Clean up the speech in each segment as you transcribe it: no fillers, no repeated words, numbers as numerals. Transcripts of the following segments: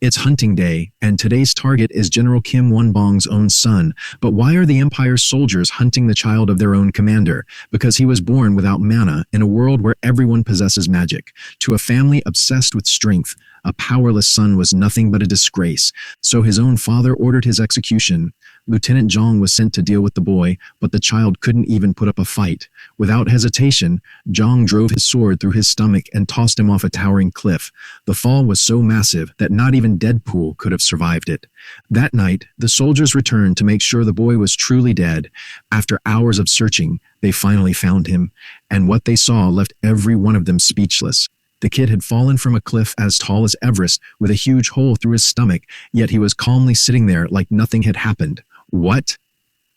It's hunting day, and today's target is General Kim Won-bong's own son. But why are the Empire's soldiers hunting the child of their own commander? Because he was born without mana in a world where everyone possesses magic. To a family obsessed with strength, a powerless son was nothing but a disgrace. So his own father ordered his execution. Lieutenant Zhang was sent to deal with the boy, but the child couldn't even put up a fight. Without hesitation, Zhang drove his sword through his stomach and tossed him off a towering cliff. The fall was so massive that not even Deadpool could have survived it. That night, the soldiers returned to make sure the boy was truly dead. After hours of searching, they finally found him, and what they saw left every one of them speechless. The kid had fallen from a cliff as tall as Everest with a huge hole through his stomach, yet he was calmly sitting there like nothing had happened. What?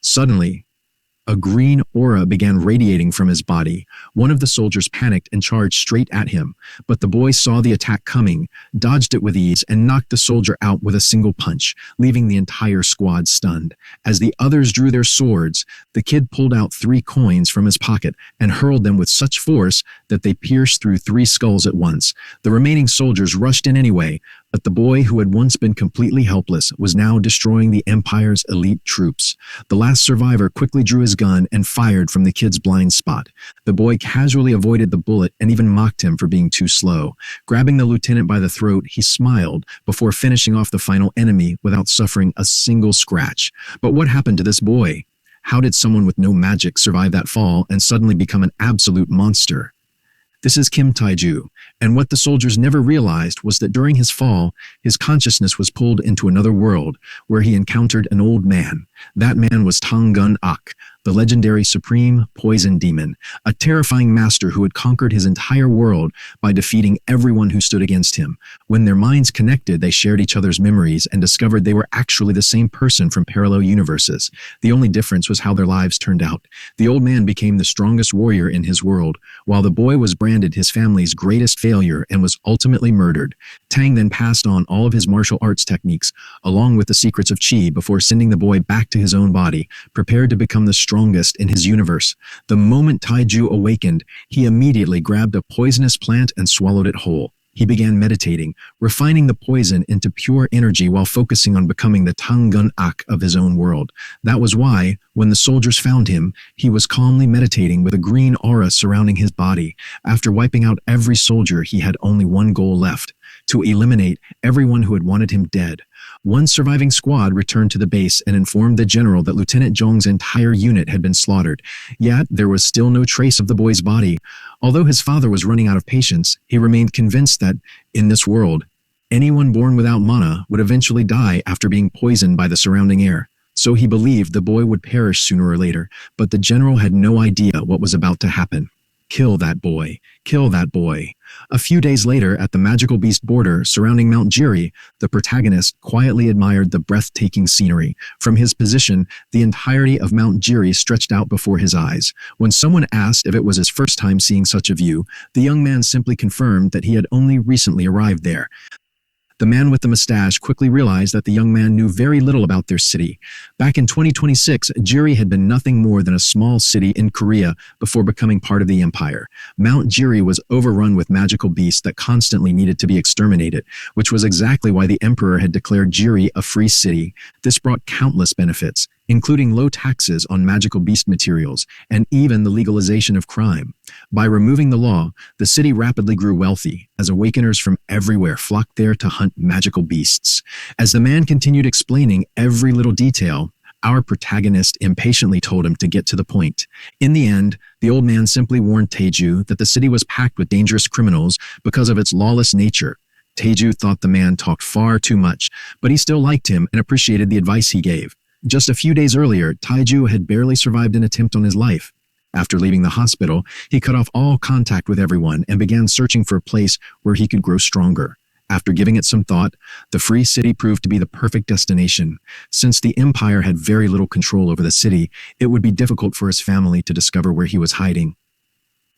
Suddenly, a green aura began radiating from his body. One of the soldiers panicked and charged straight at him, but the boy saw the attack coming, dodged it with ease, and knocked the soldier out with a single punch, leaving the entire squad stunned. As the others drew their swords, the kid pulled out 3 coins from his pocket and hurled them with such force that they pierced through 3 skulls at once. The remaining soldiers rushed in anyway, but the boy who had once been completely helpless was now destroying the Empire's elite troops. The last survivor quickly drew his gun and fired from the kid's blind spot. The boy casually avoided the bullet and even mocked him for being too slow. Grabbing the lieutenant by the throat, he smiled before finishing off the final enemy without suffering a single scratch. But what happened to this boy? How did someone with no magic survive that fall and suddenly become an absolute monster? This is Kim Taiju, and what the soldiers never realized was that during his fall, his consciousness was pulled into another world where he encountered an old man. That man was Tang Gun-ak, the legendary supreme poison demon, a terrifying master who had conquered his entire world by defeating everyone who stood against him. When their minds connected, they shared each other's memories and discovered they were actually the same person from parallel universes. The only difference was how their lives turned out. The old man became the strongest warrior in his world, while the boy was branded his family's greatest failure and was ultimately murdered. Tang then passed on all of his martial arts techniques, along with the secrets of Qi, before sending the boy back to his own body, prepared to become the strongest in his universe. The moment Taiju awakened, he immediately grabbed a poisonous plant and swallowed it whole. He began meditating, refining the poison into pure energy while focusing on becoming the Tang Gun-ak of his own world. That was why, when the soldiers found him, he was calmly meditating with a green aura surrounding his body. After wiping out every soldier, he had only one goal left: to eliminate everyone who had wanted him dead. One surviving squad returned to the base and informed the general that Lieutenant Zhong's entire unit had been slaughtered. Yet, there was still no trace of the boy's body. Although his father was running out of patience, he remained convinced that, in this world, anyone born without mana would eventually die after being poisoned by the surrounding air. So he believed the boy would perish sooner or later, but the general had no idea what was about to happen. Kill that boy. Kill that boy. A few days later, at the magical beast border surrounding Mount Jiri, the protagonist quietly admired the breathtaking scenery. From his position, the entirety of Mount Jiri stretched out before his eyes. When someone asked if it was his first time seeing such a view, the young man simply confirmed that he had only recently arrived there. The man with the mustache quickly realized that the young man knew very little about their city. Back in 2026, Jiri had been nothing more than a small city in Korea before becoming part of the empire. Mount Jiri was overrun with magical beasts that constantly needed to be exterminated, which was exactly why the emperor had declared Jiri a free city. This brought countless benefits, including low taxes on magical beast materials and even the legalization of crime. By removing the law, the city rapidly grew wealthy, as awakeners from everywhere flocked there to hunt magical beasts. As the man continued explaining every little detail, our protagonist impatiently told him to get to the point. In the end, the old man simply warned Taiju that the city was packed with dangerous criminals because of its lawless nature. Taiju thought the man talked far too much, but he still liked him and appreciated the advice he gave. Just a few days earlier, Taiju had barely survived an attempt on his life. After leaving the hospital, he cut off all contact with everyone and began searching for a place where he could grow stronger. After giving it some thought, the free city proved to be the perfect destination. Since the empire had very little control over the city, it would be difficult for his family to discover where he was hiding.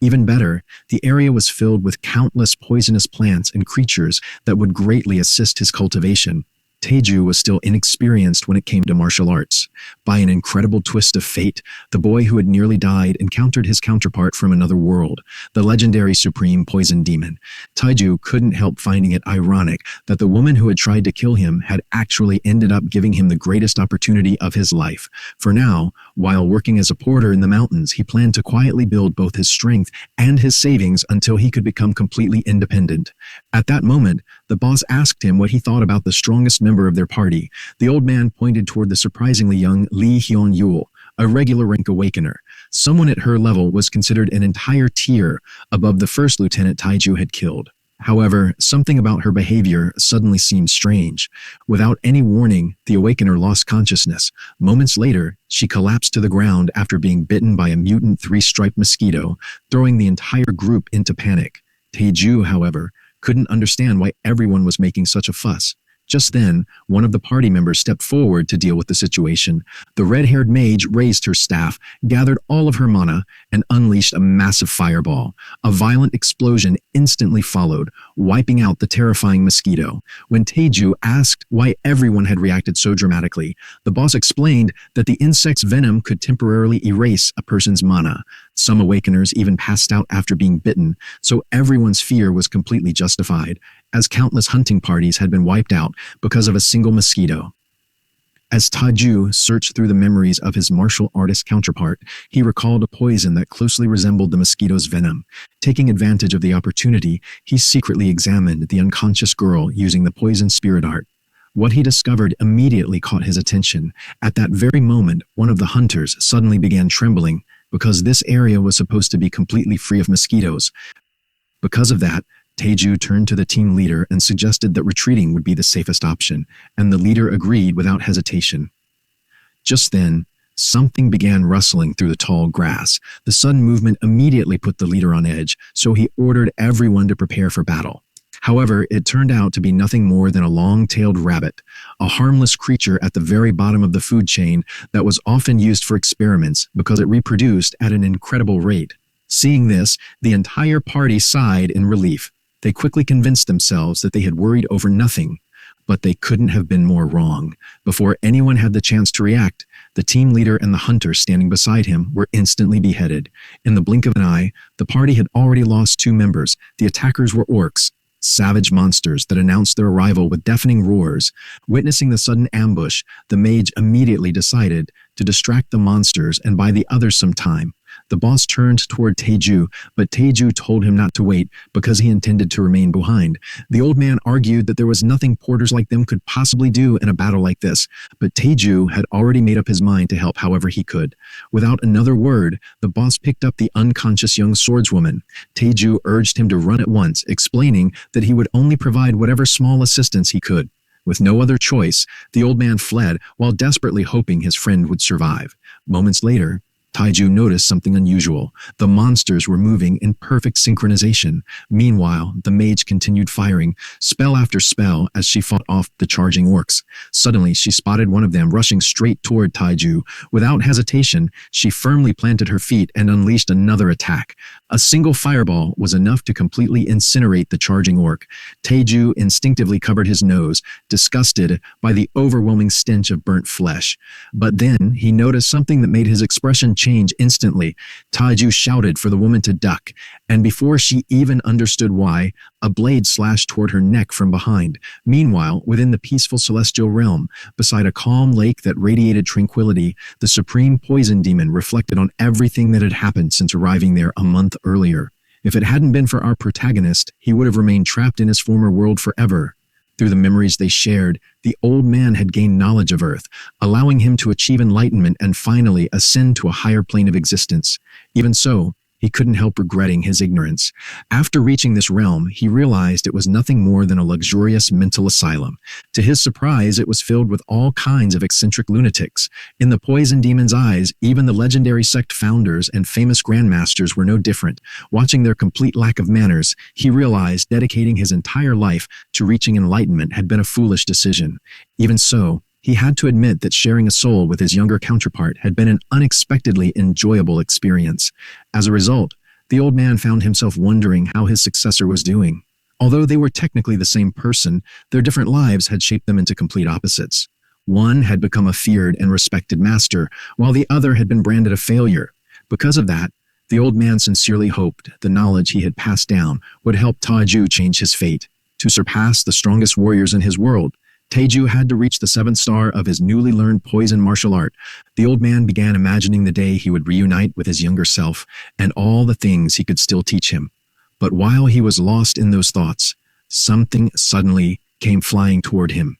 Even better, the area was filled with countless poisonous plants and creatures that would greatly assist his cultivation. Taeju was still inexperienced when it came to martial arts. By an incredible twist of fate, the boy who had nearly died encountered his counterpart from another world, the legendary Supreme Poison Demon. Taeju couldn't help finding it ironic that the woman who had tried to kill him had actually ended up giving him the greatest opportunity of his life. For now, while working as a porter in the mountains, he planned to quietly build both his strength and his savings until he could become completely independent. At that moment, the boss asked him what he thought about the strongest member of their party. The old man pointed toward the surprisingly young Lee Hyun-yul, a regular rank awakener. Someone at her level was considered an entire tier above the first lieutenant Taeju had killed. However, something about her behavior suddenly seemed strange. Without any warning, the awakener lost consciousness. Moments later, she collapsed to the ground after being bitten by a mutant three-striped mosquito, throwing the entire group into panic. Taeju, however, couldn't understand why everyone was making such a fuss. Just then, one of the party members stepped forward to deal with the situation. The red-haired mage raised her staff, gathered all of her mana, and unleashed a massive fireball. A violent explosion instantly followed, wiping out the terrifying mosquito. When Taeju asked why everyone had reacted so dramatically, the boss explained that the insect's venom could temporarily erase a person's mana. Some awakeners even passed out after being bitten, so everyone's fear was completely justified, as countless hunting parties had been wiped out because of a single mosquito. As Taeju searched through the memories of his martial artist counterpart, he recalled a poison that closely resembled the mosquito's venom. Taking advantage of the opportunity, he secretly examined the unconscious girl using the poison spirit art. What he discovered immediately caught his attention. At that very moment, one of the hunters suddenly began trembling, because this area was supposed to be completely free of mosquitoes. Because of that, Taeju turned to the team leader and suggested that retreating would be the safest option, and the leader agreed without hesitation. Just then, something began rustling through the tall grass. The sudden movement immediately put the leader on edge, so he ordered everyone to prepare for battle. However, it turned out to be nothing more than a long-tailed rabbit, a harmless creature at the very bottom of the food chain that was often used for experiments because it reproduced at an incredible rate. Seeing this, the entire party sighed in relief. They quickly convinced themselves that they had worried over nothing, but they couldn't have been more wrong. Before anyone had the chance to react, the team leader and the hunter standing beside him were instantly beheaded. In the blink of an eye, the party had already lost 2 members. The attackers were orcs, savage monsters that announced their arrival with deafening roars. Witnessing the sudden ambush, the mage immediately decided to distract the monsters and buy the others some time. The boss turned toward Taeju, but Taeju told him not to wait because he intended to remain behind. The old man argued that there was nothing porters like them could possibly do in a battle like this, but Taeju had already made up his mind to help however he could. Without another word, the boss picked up the unconscious young swordswoman. Taeju urged him to run at once, explaining that he would only provide whatever small assistance he could. With no other choice, the old man fled while desperately hoping his friend would survive. Moments later, Taeju noticed something unusual. The monsters were moving in perfect synchronization. Meanwhile, the mage continued firing, spell after spell, as she fought off the charging orcs. Suddenly, she spotted one of them rushing straight toward Taeju. Without hesitation, she firmly planted her feet and unleashed another attack. A single fireball was enough to completely incinerate the charging orc. Taeju instinctively covered his nose, disgusted by the overwhelming stench of burnt flesh. But then, he noticed something that made his expression change instantly. Taeju shouted for the woman to duck, and before she even understood why, a blade slashed toward her neck from behind. Meanwhile, within the peaceful celestial realm, beside a calm lake that radiated tranquility, the supreme poison demon reflected on everything that had happened since arriving there a month earlier. If it hadn't been for our protagonist, he would have remained trapped in his former world forever. Through the memories they shared, the old man had gained knowledge of Earth, allowing him to achieve enlightenment and finally ascend to a higher plane of existence. Even so, he couldn't help regretting his ignorance. After reaching this realm, he realized it was nothing more than a luxurious mental asylum. To his surprise, it was filled with all kinds of eccentric lunatics. In the poison demon's eyes, even the legendary sect founders and famous grandmasters were no different. Watching their complete lack of manners, he realized dedicating his entire life to reaching enlightenment had been a foolish decision. Even so, he had to admit that sharing a soul with his younger counterpart had been an unexpectedly enjoyable experience. As a result, the old man found himself wondering how his successor was doing. Although they were technically the same person, their different lives had shaped them into complete opposites. One had become a feared and respected master, while the other had been branded a failure. Because of that, the old man sincerely hoped the knowledge he had passed down would help Taiju change his fate. To surpass the strongest warriors in his world, Taiju had to reach the 7th star of his newly learned poison martial art. The old man began imagining the day he would reunite with his younger self and all the things he could still teach him. But while he was lost in those thoughts, something suddenly came flying toward him.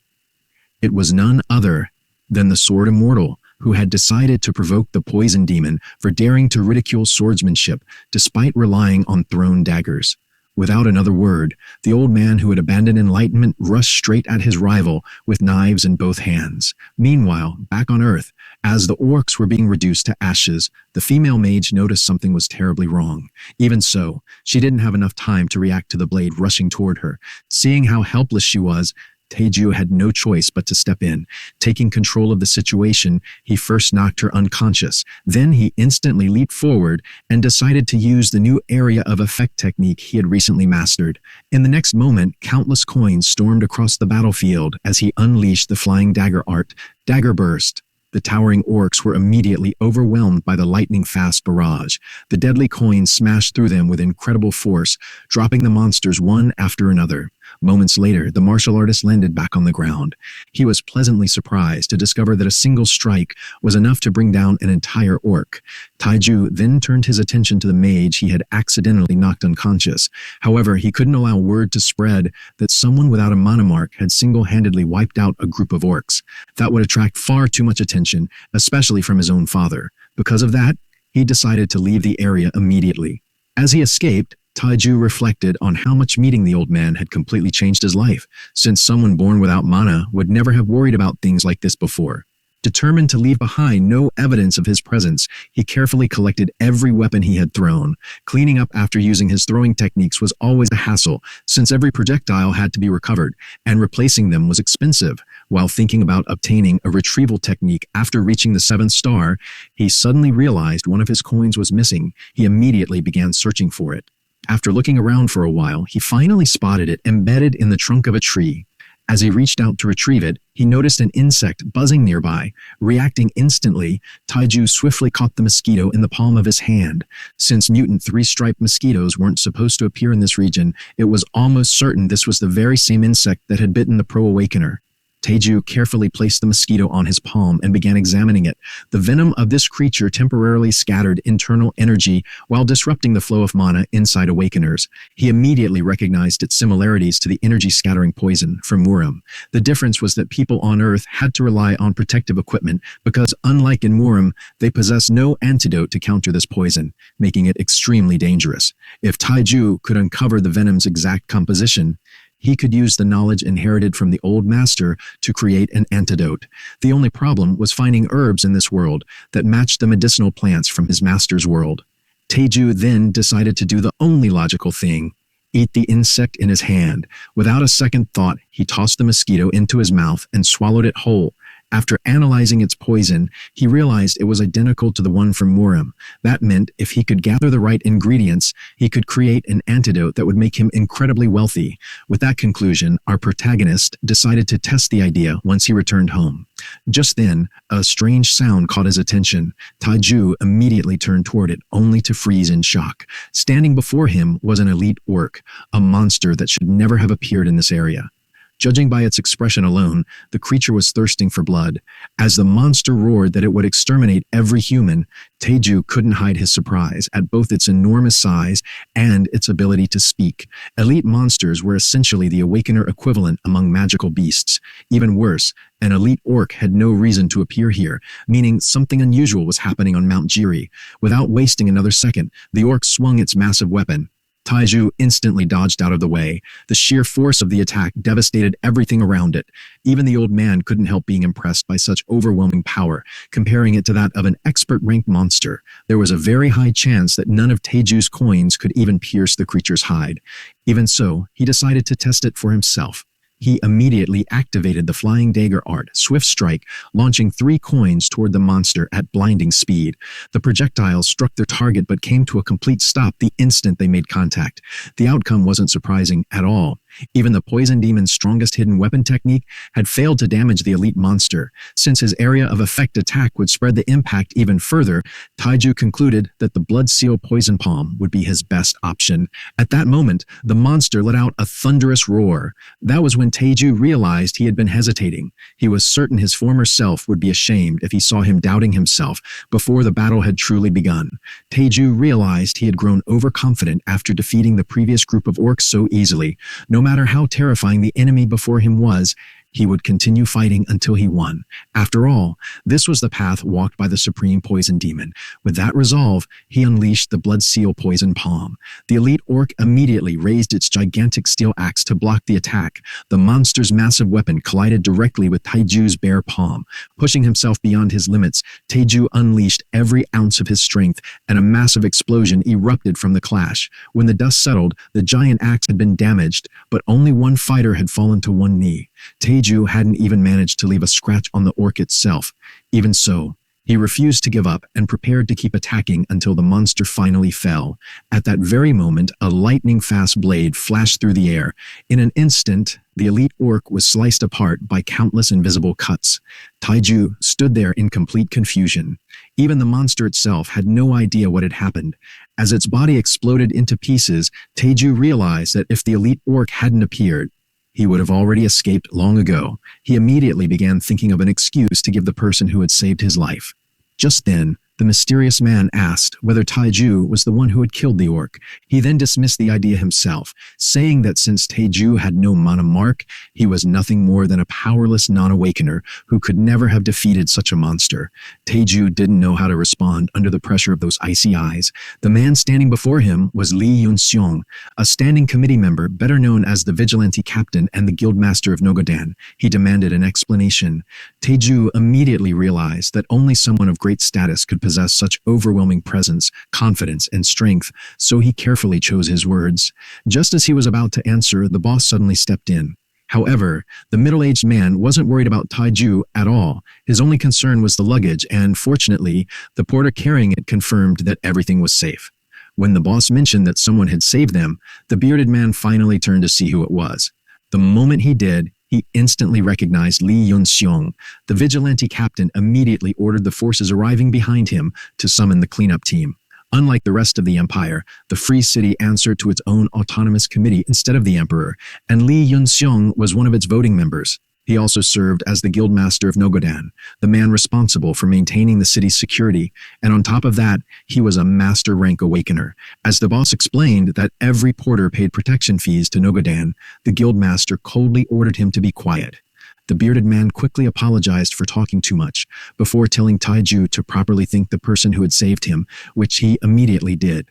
It was none other than the Sword Immortal, who had decided to provoke the poison demon for daring to ridicule swordsmanship despite relying on thrown daggers. Without another word, the old man who had abandoned enlightenment rushed straight at his rival with knives in both hands. Meanwhile, back on Earth, as the orcs were being reduced to ashes, the female mage noticed something was terribly wrong. Even so, she didn't have enough time to react to the blade rushing toward her. Seeing how helpless she was, Taiju had no choice but to step in. Taking control of the situation, he first knocked her unconscious. Then he instantly leaped forward and decided to use the new area of effect technique he had recently mastered. In the next moment, countless coins stormed across the battlefield as he unleashed the flying dagger art. Dagger burst. The towering orcs were immediately overwhelmed by the lightning-fast barrage. The deadly coins smashed through them with incredible force, dropping the monsters one after another. Moments later, the martial artist landed back on the ground. He was pleasantly surprised to discover that a single strike was enough to bring down an entire orc. Taiju then turned his attention to the mage he had accidentally knocked unconscious. However, he couldn't allow word to spread that someone without a mana mark had single-handedly wiped out a group of orcs. That would attract far too much attention, especially from his own father. Because of that, he decided to leave the area immediately. As he escaped, Taiju reflected on how much meeting the old man had completely changed his life, since someone born without mana would never have worried about things like this before. Determined to leave behind no evidence of his presence, he carefully collected every weapon he had thrown. Cleaning up after using his throwing techniques was always a hassle, since every projectile had to be recovered, and replacing them was expensive. While thinking about obtaining a retrieval technique after reaching the 7th star, he suddenly realized one of his coins was missing. He immediately began searching for it. After looking around for a while, he finally spotted it embedded in the trunk of a tree. As he reached out to retrieve it, he noticed an insect buzzing nearby. Reacting instantly, Taiju swiftly caught the mosquito in the palm of his hand. Since mutant 3-striped mosquitoes weren't supposed to appear in this region, it was almost certain this was the very same insect that had bitten the pro-awakener. Taiju carefully placed the mosquito on his palm and began examining it. The venom of this creature temporarily scattered internal energy while disrupting the flow of mana inside awakeners. He immediately recognized its similarities to the energy-scattering poison from Muram. The difference was that people on Earth had to rely on protective equipment because, unlike in Muram, they possess no antidote to counter this poison, making it extremely dangerous. If Taiju could uncover the venom's exact composition, he could use the knowledge inherited from the old master to create an antidote. The only problem was finding herbs in this world that matched the medicinal plants from his master's world. Taiju then decided to do the only logical thing: eat the insect in his hand. Without a second thought, he tossed the mosquito into his mouth and swallowed it whole. After analyzing its poison, he realized it was identical to the one from Muram. That meant if he could gather the right ingredients, he could create an antidote that would make him incredibly wealthy. With that conclusion, our protagonist decided to test the idea once he returned home. Just then, a strange sound caught his attention. Taiju immediately turned toward it, only to freeze in shock. Standing before him was an elite orc, a monster that should never have appeared in this area. Judging by its expression alone, the creature was thirsting for blood. As the monster roared that it would exterminate every human, Taiju couldn't hide his surprise at both its enormous size and its ability to speak. Elite monsters were essentially the awakener equivalent among magical beasts. Even worse, an elite orc had no reason to appear here, meaning something unusual was happening on Mount Jiri. Without wasting another second, the orc swung its massive weapon. Taiju instantly dodged out of the way. The sheer force of the attack devastated everything around it. Even the old man couldn't help being impressed by such overwhelming power, comparing it to that of an expert-ranked monster. There was a very high chance that none of Taiju's coins could even pierce the creature's hide. Even so, he decided to test it for himself. He immediately activated the flying dagger art, Swift Strike, launching 3 coins toward the monster at blinding speed. The projectiles struck their target but came to a complete stop the instant they made contact. The outcome wasn't surprising at all. Even the poison demon's strongest hidden weapon technique had failed to damage the elite monster. Since his area of effect attack would spread the impact even further, Taiju concluded that the Blood Seal Poison Palm would be his best option. At that moment, the monster let out a thunderous roar. That was when Taiju realized he had been hesitating. He was certain his former self would be ashamed if he saw him doubting himself before the battle had truly begun. Taiju realized he had grown overconfident after defeating the previous group of orcs so easily. No matter how terrifying the enemy before him was, he would continue fighting until he won. After all, this was the path walked by the Supreme Poison Demon. With that resolve, he unleashed the Blood Seal Poison Palm. The elite orc immediately raised its gigantic steel axe to block the attack. The monster's massive weapon collided directly with Taiju's bare palm. Pushing himself beyond his limits, Taiju unleashed every ounce of his strength, and a massive explosion erupted from the clash. When the dust settled, the giant axe had been damaged, but only one fighter had fallen to one knee. Taiju hadn't even managed to leave a scratch on the orc itself. Even so, he refused to give up and prepared to keep attacking until the monster finally fell. At that very moment, a lightning-fast blade flashed through the air. In an instant, the elite orc was sliced apart by countless invisible cuts. Taiju stood there in complete confusion. Even the monster itself had no idea what had happened. As its body exploded into pieces, Taiju realized that if the elite orc hadn't appeared, he would have already escaped long ago. He immediately began thinking of an excuse to give the person who had saved his life. Just then, the mysterious man asked whether Taiju was the one who had killed the orc. He then dismissed the idea himself, saying that since Taiju had no mana mark, he was nothing more than a powerless non-awakener who could never have defeated such a monster. Taiju didn't know how to respond under the pressure of those icy eyes. The man standing before him was Lee Yun-seong, a standing committee member better known as the vigilante captain and the guildmaster of Nogodan. He demanded an explanation. Taiju immediately realized that only someone of great status could possess such overwhelming presence, confidence, and strength, so he carefully chose his words. Just as he was about to answer, the boss suddenly stepped in. However, the middle-aged man wasn't worried about Taiju at all. His only concern was the luggage, and fortunately, the porter carrying it confirmed that everything was safe. When the boss mentioned that someone had saved them, the bearded man finally turned to see who it was. The moment he did, he instantly recognized Lee Yun-seong. The vigilante captain immediately ordered the forces arriving behind him to summon the cleanup team. Unlike the rest of the empire, the Free City answered to its own autonomous committee instead of the emperor, and Lee Yun-seong was one of its voting members. He also served as the guildmaster of Nogodan, the man responsible for maintaining the city's security, and on top of that, he was a master rank awakener. As the boss explained that every porter paid protection fees to Nogodan, the guildmaster coldly ordered him to be quiet. The bearded man quickly apologized for talking too much, before telling Taiju to properly thank the person who had saved him, which he immediately did.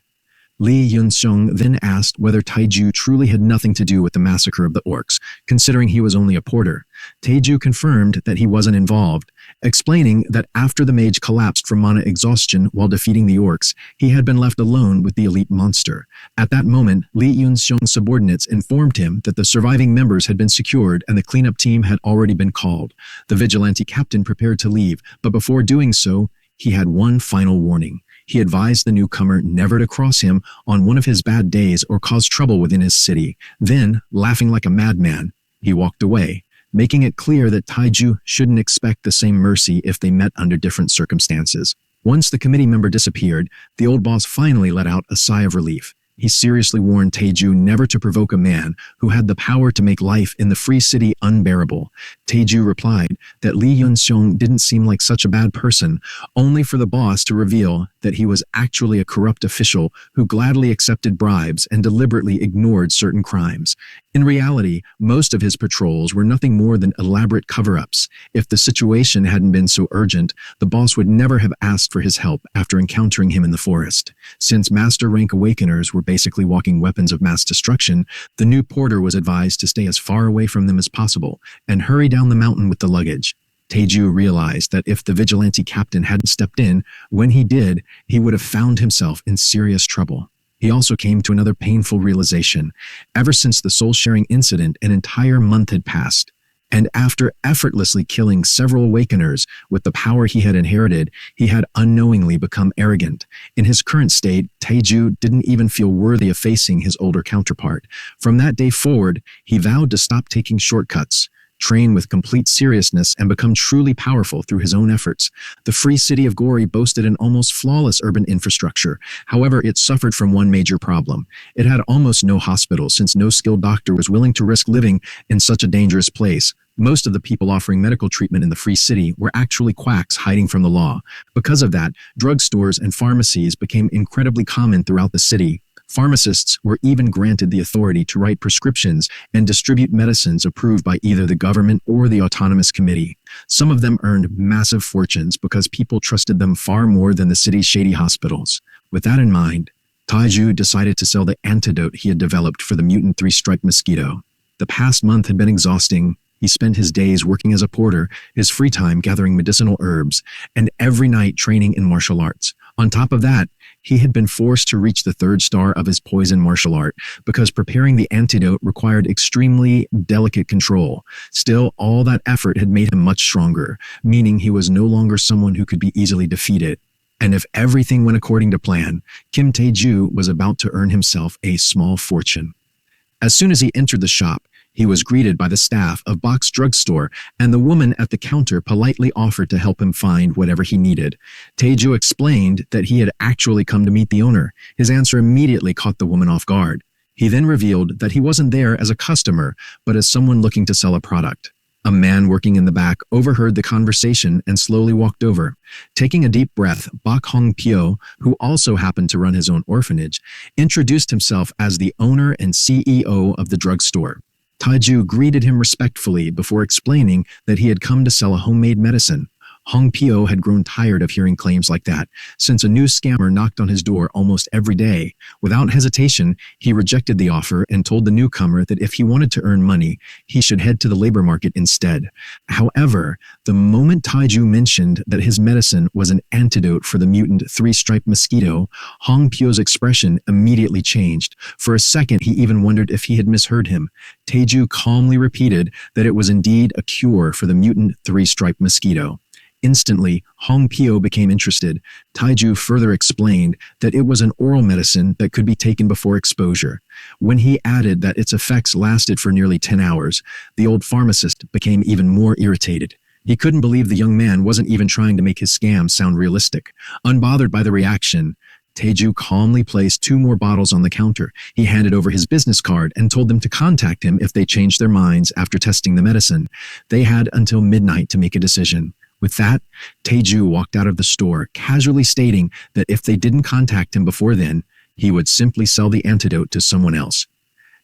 Lee Yun-seong then asked whether Taiju truly had nothing to do with the massacre of the orcs, considering he was only a porter. Taiju confirmed that he wasn't involved, explaining that after the mage collapsed from mana exhaustion while defeating the orcs, he had been left alone with the elite monster. At that moment, Lee Yun-seong's subordinates informed him that the surviving members had been secured and the cleanup team had already been called. The vigilante captain prepared to leave, but before doing so, he had one final warning. He advised the newcomer never to cross him on one of his bad days or cause trouble within his city. Then, laughing like a madman, he walked away, making it clear that Taiju shouldn't expect the same mercy if they met under different circumstances. Once the committee member disappeared, the old boss finally let out a sigh of relief. He seriously warned Taiju never to provoke a man who had the power to make life in the Free City unbearable. Taiju replied that Lee Yun-seong didn't seem like such a bad person, only for the boss to reveal that he was actually a corrupt official who gladly accepted bribes and deliberately ignored certain crimes. In reality, most of his patrols were nothing more than elaborate cover-ups. If the situation hadn't been so urgent, the boss would never have asked for his help after encountering him in the forest. Since Master Rank Awakeners were basically walking weapons of mass destruction, the new porter was advised to stay as far away from them as possible and hurry down the mountain with the luggage. Taiju realized that if the vigilante captain hadn't stepped in, when he did, he would have found himself in serious trouble. He also came to another painful realization. Ever since the soul-sharing incident, an entire month had passed. And after effortlessly killing several awakeners with the power he had inherited, he had unknowingly become arrogant. In his current state, Taeju didn't even feel worthy of facing his older counterpart. From that day forward, he vowed to stop taking shortcuts, train with complete seriousness, and become truly powerful through his own efforts. The free city of Gori boasted an almost flawless urban infrastructure. However, it suffered from one major problem. It had almost no hospitals, since no skilled doctor was willing to risk living in such a dangerous place. Most of the people offering medical treatment in the free city were actually quacks hiding from the law. Because of that, drugstores and pharmacies became incredibly common throughout the city. Pharmacists were even granted the authority to write prescriptions and distribute medicines approved by either the government or the autonomous committee. Some of them earned massive fortunes because people trusted them far more than the city's shady hospitals. With that in mind, Taeju decided to sell the antidote he had developed for the mutant three-striped mosquito. The past month had been exhausting. He spent his days working as a porter, his free time gathering medicinal herbs, and every night training in martial arts. On top of that, he had been forced to reach the third star of his poison martial art because preparing the antidote required extremely delicate control. Still, all that effort had made him much stronger, meaning he was no longer someone who could be easily defeated. And if everything went according to plan, Kim Taeju was about to earn himself a small fortune. As soon as he entered the shop, he was greeted by the staff of Bok's drugstore, and the woman at the counter politely offered to help him find whatever he needed. Taeju explained that he had actually come to meet the owner. His answer immediately caught the woman off guard. He then revealed that he wasn't there as a customer, but as someone looking to sell a product. A man working in the back overheard the conversation and slowly walked over. Taking a deep breath, Bok Hong Pyo, who also happened to run his own orphanage, introduced himself as the owner and CEO of the drugstore. Taeju greeted him respectfully before explaining that he had come to sell a homemade medicine. Hong Pyo had grown tired of hearing claims like that, since a new scammer knocked on his door almost every day. Without hesitation, he rejected the offer and told the newcomer that if he wanted to earn money, he should head to the labor market instead. However, the moment Taeju mentioned that his medicine was an antidote for the mutant three-striped mosquito, Hong Pyo's expression immediately changed. For a second, he even wondered if he had misheard him. Taeju calmly repeated that it was indeed a cure for the mutant three-striped mosquito. Instantly, Hong Pyo became interested. Taeju further explained that it was an oral medicine that could be taken before exposure. When he added that its effects lasted for nearly 10 hours, the old pharmacist became even more irritated. He couldn't believe the young man wasn't even trying to make his scam sound realistic. Unbothered by the reaction, Taeju calmly placed 2 more bottles on the counter. He handed over his business card and told them to contact him if they changed their minds after testing the medicine. They had until midnight to make a decision. With that, Taeju walked out of the store, casually stating that if they didn't contact him before then, he would simply sell the antidote to someone else.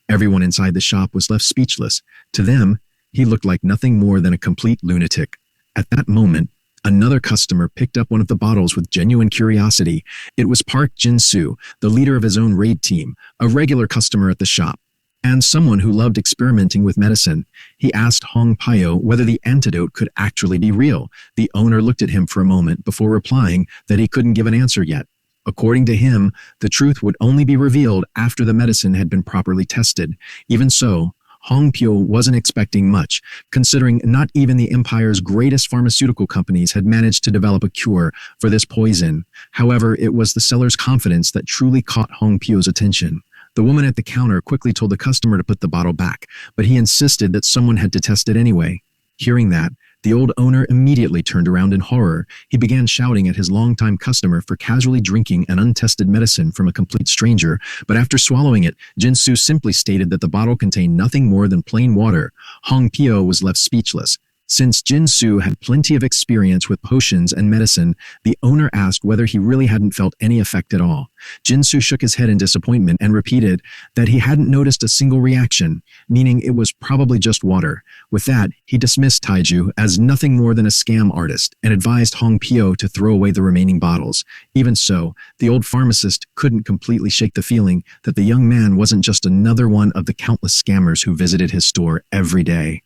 Everyone inside the shop was left speechless. To them, he looked like nothing more than a complete lunatic. At that moment, another customer picked up one of the bottles with genuine curiosity. It was Park Jin-soo, the leader of his own raid team, a regular customer at the shop, and someone who loved experimenting with medicine. He asked Hong Pyo whether the antidote could actually be real. The owner looked at him for a moment before replying that he couldn't give an answer yet. According to him, the truth would only be revealed after the medicine had been properly tested. Even so, Hong Pyo wasn't expecting much, considering not even the empire's greatest pharmaceutical companies had managed to develop a cure for this poison. However, it was the seller's confidence that truly caught Hong Pyo's attention. The woman at the counter quickly told the customer to put the bottle back, but he insisted that someone had to test it anyway. Hearing that, the old owner immediately turned around in horror. He began shouting at his longtime customer for casually drinking an untested medicine from a complete stranger, but after swallowing it, Jin-soo simply stated that the bottle contained nothing more than plain water. Hong Pyo was left speechless. Since Jin-soo had plenty of experience with potions and medicine, the owner asked whether he really hadn't felt any effect at all. Jin-soo shook his head in disappointment and repeated that he hadn't noticed a single reaction, meaning it was probably just water. With that, he dismissed Taeju as nothing more than a scam artist and advised Hong Pyo to throw away the remaining bottles. Even so, the old pharmacist couldn't completely shake the feeling that the young man wasn't just another one of the countless scammers who visited his store every day.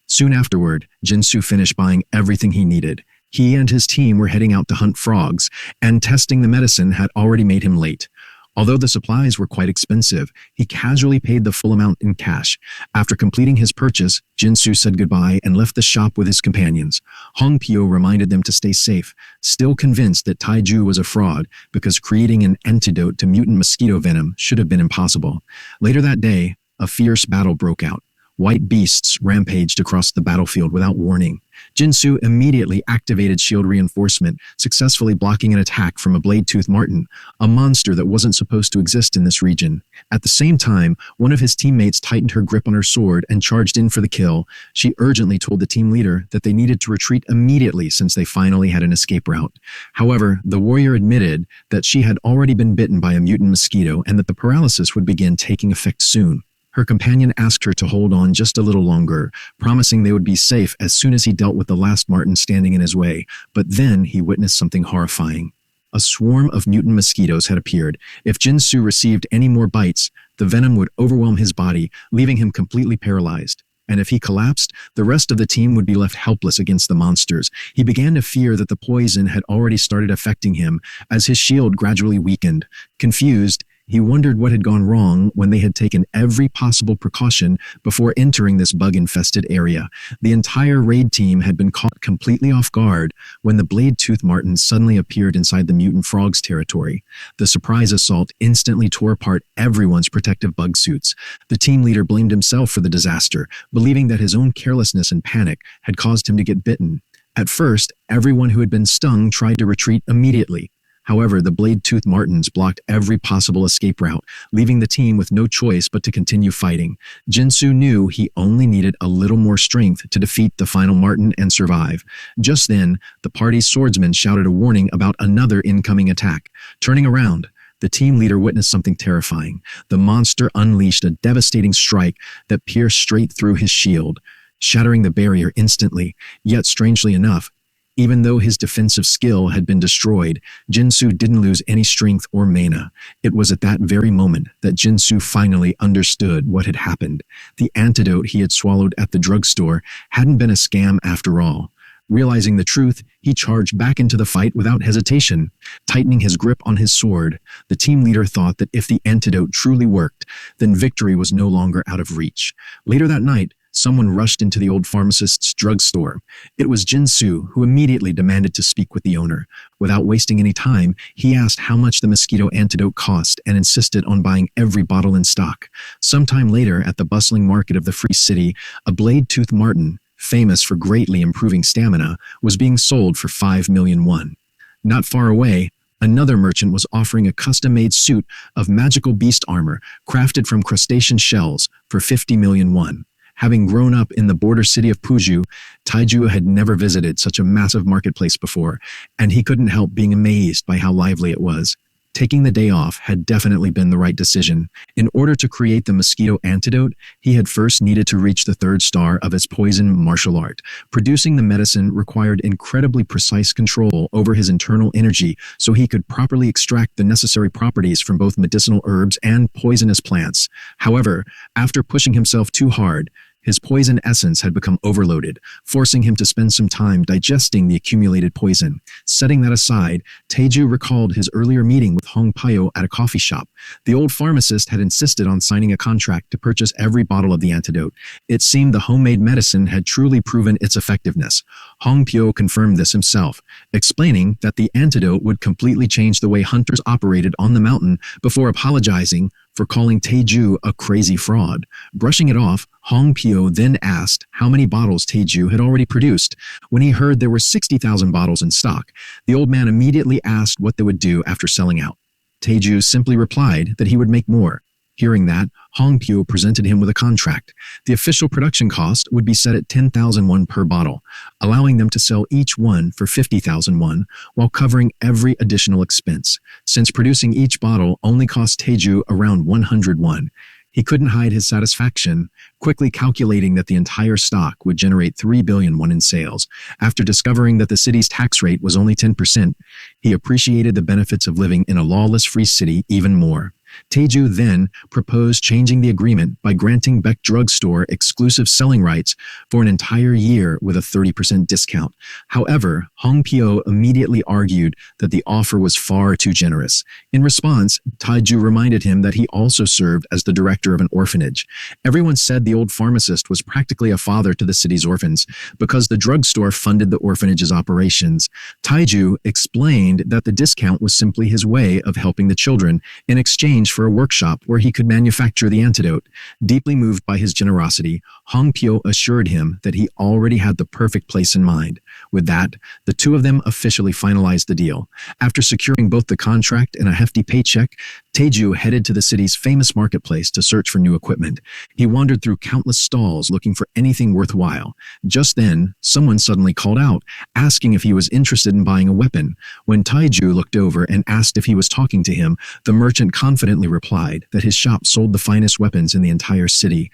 Soon afterward, Jin-soo finished buying everything he needed. He and his team were heading out to hunt frogs, and testing the medicine had already made him late. Although the supplies were quite expensive, he casually paid the full amount in cash. After completing his purchase, Jinsu said goodbye and left the shop with his companions. Hong Pyo reminded them to stay safe, still convinced that Taiju was a fraud because creating an antidote to mutant mosquito venom should have been impossible. Later that day, a fierce battle broke out. White beasts rampaged across the battlefield without warning. Jinsu immediately activated shield reinforcement, successfully blocking an attack from a blade-toothed marten, a monster that wasn't supposed to exist in this region. At the same time, one of his teammates tightened her grip on her sword and charged in for the kill. She urgently told the team leader that they needed to retreat immediately since they finally had an escape route. However, the warrior admitted that she had already been bitten by a mutant mosquito and that the paralysis would begin taking effect soon. Her companion asked her to hold on just a little longer, promising they would be safe as soon as he dealt with the last marten standing in his way. But then he witnessed something horrifying. A swarm of mutant mosquitoes had appeared. If Jinsu received any more bites, the venom would overwhelm his body, leaving him completely paralyzed. And if he collapsed, the rest of the team would be left helpless against the monsters. He began to fear that the poison had already started affecting him as his shield gradually weakened. Confused, he wondered what had gone wrong when they had taken every possible precaution before entering this bug-infested area. The entire raid team had been caught completely off guard when the blade-toothed marten suddenly appeared inside the mutant frog's territory. The surprise assault instantly tore apart everyone's protective bug suits. The team leader blamed himself for the disaster, believing that his own carelessness and panic had caused him to get bitten. At first, everyone who had been stung tried to retreat immediately. However, the blade-toothed martens blocked every possible escape route, leaving the team with no choice but to continue fighting. Jinsu knew he only needed a little more strength to defeat the final marten and survive. Just then, the party's swordsman shouted a warning about another incoming attack. Turning around, the team leader witnessed something terrifying. The monster unleashed a devastating strike that pierced straight through his shield, shattering the barrier instantly. Yet, strangely enough, even though his defensive skill had been destroyed, Jinsu didn't lose any strength or mana. It was at that very moment that Jinsu finally understood what had happened. The antidote he had swallowed at the drugstore hadn't been a scam after all. Realizing the truth, he charged back into the fight without hesitation. Tightening his grip on his sword, the team leader thought that if the antidote truly worked, then victory was no longer out of reach. Later that night, someone rushed into the old pharmacist's drugstore. It was Jinsu, who immediately demanded to speak with the owner. Without wasting any time, he asked how much the mosquito antidote cost and insisted on buying every bottle in stock. Sometime later, at the bustling market of the Free City, a blade-toothed marten, famous for greatly improving stamina, was being sold for 5 million won. Not far away, another merchant was offering a custom-made suit of magical beast armor crafted from crustacean shells for 50 million won. Having grown up in the border city of Puju, Taiju had never visited such a massive marketplace before, and he couldn't help being amazed by how lively it was. Taking the day off had definitely been the right decision. In order to create the mosquito antidote, he had first needed to reach the 3rd star of his poison martial art. Producing the medicine required incredibly precise control over his internal energy so he could properly extract the necessary properties from both medicinal herbs and poisonous plants. However, after pushing himself too hard, his poison essence had become overloaded, forcing him to spend some time digesting the accumulated poison. Setting that aside, Taiju recalled his earlier meeting with Hong Pyo at a coffee shop. The old pharmacist had insisted on signing a contract to purchase every bottle of the antidote. It seemed the homemade medicine had truly proven its effectiveness. Hong Pyo confirmed this himself, explaining that the antidote would completely change the way hunters operated on the mountain before apologizing for calling Taiju a crazy fraud. Brushing it off, Hong Pyo then asked how many bottles Taiju had already produced. When he heard there were 60,000 bottles in stock, the old man immediately asked what they would do after selling out. Taiju simply replied that he would make more. Hearing that, Hong Pyo presented him with a contract. The official production cost would be set at 10,000 won per bottle, allowing them to sell each one for 50,000 won while covering every additional expense. Since producing each bottle only cost Taiju around 100 won, he couldn't hide his satisfaction, quickly calculating that the entire stock would generate 3 billion won in sales. After discovering that the city's tax rate was only 10%, he appreciated the benefits of living in a lawless free city even more. Taeju then proposed changing the agreement by granting Beck Drugstore exclusive selling rights for an entire year with a 30% discount. However, Hong Pyo immediately argued that the offer was far too generous. In response, Taeju reminded him that he also served as the director of an orphanage. Everyone said the old pharmacist was practically a father to the city's orphans because the drugstore funded the orphanage's operations. Taeju explained that the discount was simply his way of helping the children in exchange for a workshop where he could manufacture the antidote. Deeply moved by his generosity, Hong Pyo assured him that he already had the perfect place in mind. With that, the two of them officially finalized the deal. After securing both the contract and a hefty paycheck, Taeju headed to the city's famous marketplace to search for new equipment. He wandered through countless stalls looking for anything worthwhile. Just then, someone suddenly called out, asking if he was interested in buying a weapon. When Taeju looked over and asked if he was talking to him, the merchant confidently replied that his shop sold the finest weapons in the entire city.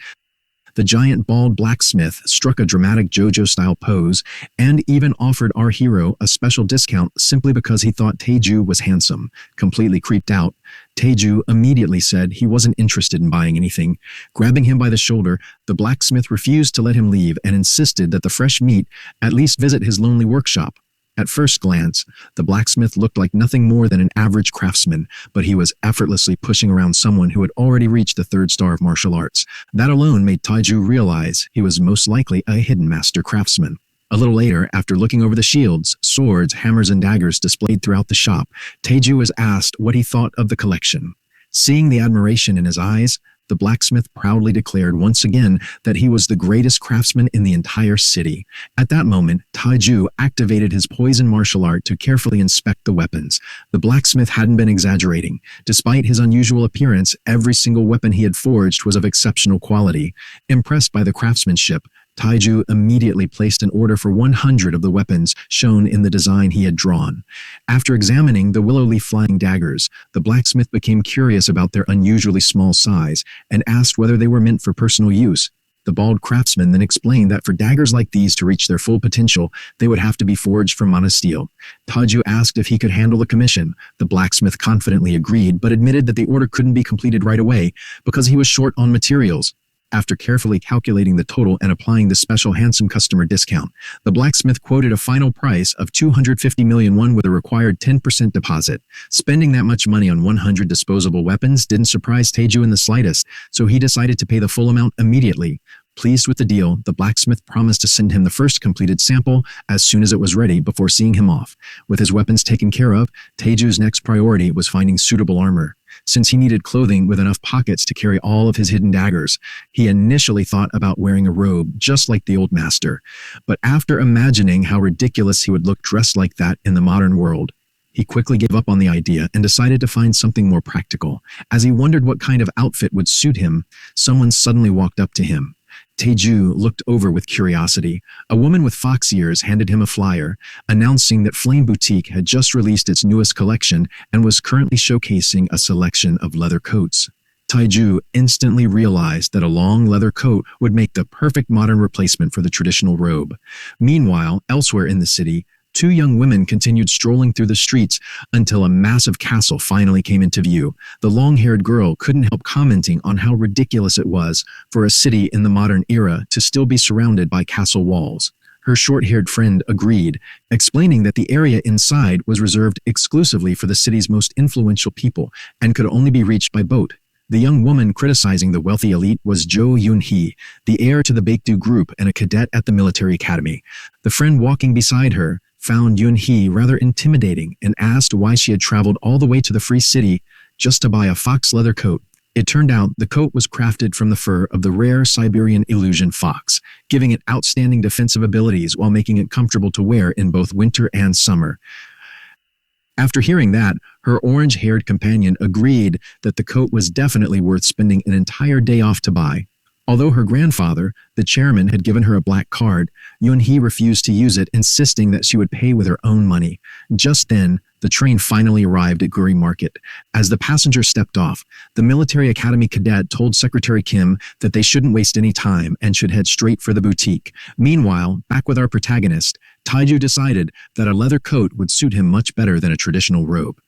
The giant bald blacksmith struck a dramatic JoJo-style pose and even offered our hero a special discount simply because he thought Taeju was handsome. Completely creeped out, Taeju immediately said he wasn't interested in buying anything. Grabbing him by the shoulder, the blacksmith refused to let him leave and insisted that the fresh meat at least visit his lonely workshop. At first glance, the blacksmith looked like nothing more than an average craftsman, but he was effortlessly pushing around someone who had already reached the 3rd star of martial arts. That alone made Taeju realize he was most likely a hidden master craftsman. A little later, after looking over the shields, swords, hammers, and daggers displayed throughout the shop, Taeju was asked what he thought of the collection. Seeing the admiration in his eyes, the blacksmith proudly declared once again that he was the greatest craftsman in the entire city. At that moment, Taeju activated his poison martial art to carefully inspect the weapons. The blacksmith hadn't been exaggerating. Despite his unusual appearance, every single weapon he had forged was of exceptional quality. Impressed by the craftsmanship, Taeju immediately placed an order for 100 of the weapons shown in the design he had drawn. After examining the willow leaf flying daggers, the blacksmith became curious about their unusually small size and asked whether they were meant for personal use. The bald craftsman then explained that for daggers like these to reach their full potential, they would have to be forged from monosteel. Taeju asked if he could handle the commission. The blacksmith confidently agreed, but admitted that the order couldn't be completed right away because he was short on materials. After carefully calculating the total and applying the special handsome customer discount, the blacksmith quoted a final price of 250 million won with a required 10% deposit. Spending that much money on 100 disposable weapons didn't surprise Taeju in the slightest, so he decided to pay the full amount immediately. Pleased with the deal, the blacksmith promised to send him the first completed sample as soon as it was ready before seeing him off. With his weapons taken care of, Taeju's next priority was finding suitable armor. Since he needed clothing with enough pockets to carry all of his hidden daggers, he initially thought about wearing a robe just like the old master. But after imagining how ridiculous he would look dressed like that in the modern world, he quickly gave up on the idea and decided to find something more practical. As he wondered what kind of outfit would suit him, someone suddenly walked up to him. Taeju looked over with curiosity. A woman with fox ears handed him a flyer, announcing that Flame Boutique had just released its newest collection and was currently showcasing a selection of leather coats. Taeju instantly realized that a long leather coat would make the perfect modern replacement for the traditional robe. Meanwhile, elsewhere in the city, two young women continued strolling through the streets until a massive castle finally came into view. The long-haired girl couldn't help commenting on how ridiculous it was for a city in the modern era to still be surrounded by castle walls. Her short-haired friend agreed, explaining that the area inside was reserved exclusively for the city's most influential people and could only be reached by boat. The young woman criticizing the wealthy elite was Jo Yoon-hee, the heir to the Baekdu group and a cadet at the military academy. The friend walking beside her found Yoon-hee rather intimidating and asked why she had traveled all the way to the Free City just to buy a fox leather coat. It turned out the coat was crafted from the fur of the rare Siberian illusion fox, giving it outstanding defensive abilities while making it comfortable to wear in both winter and summer. After hearing that, her orange-haired companion agreed that the coat was definitely worth spending an entire day off to buy. Although her grandfather, the chairman, had given her a black card, Yoon-hee refused to use it, insisting that she would pay with her own money. Just then, the train finally arrived at Guri Market. As the passenger stepped off, the military academy cadet told Secretary Kim that they shouldn't waste any time and should head straight for the boutique. Meanwhile, back with our protagonist, Taeju decided that a leather coat would suit him much better than a traditional robe.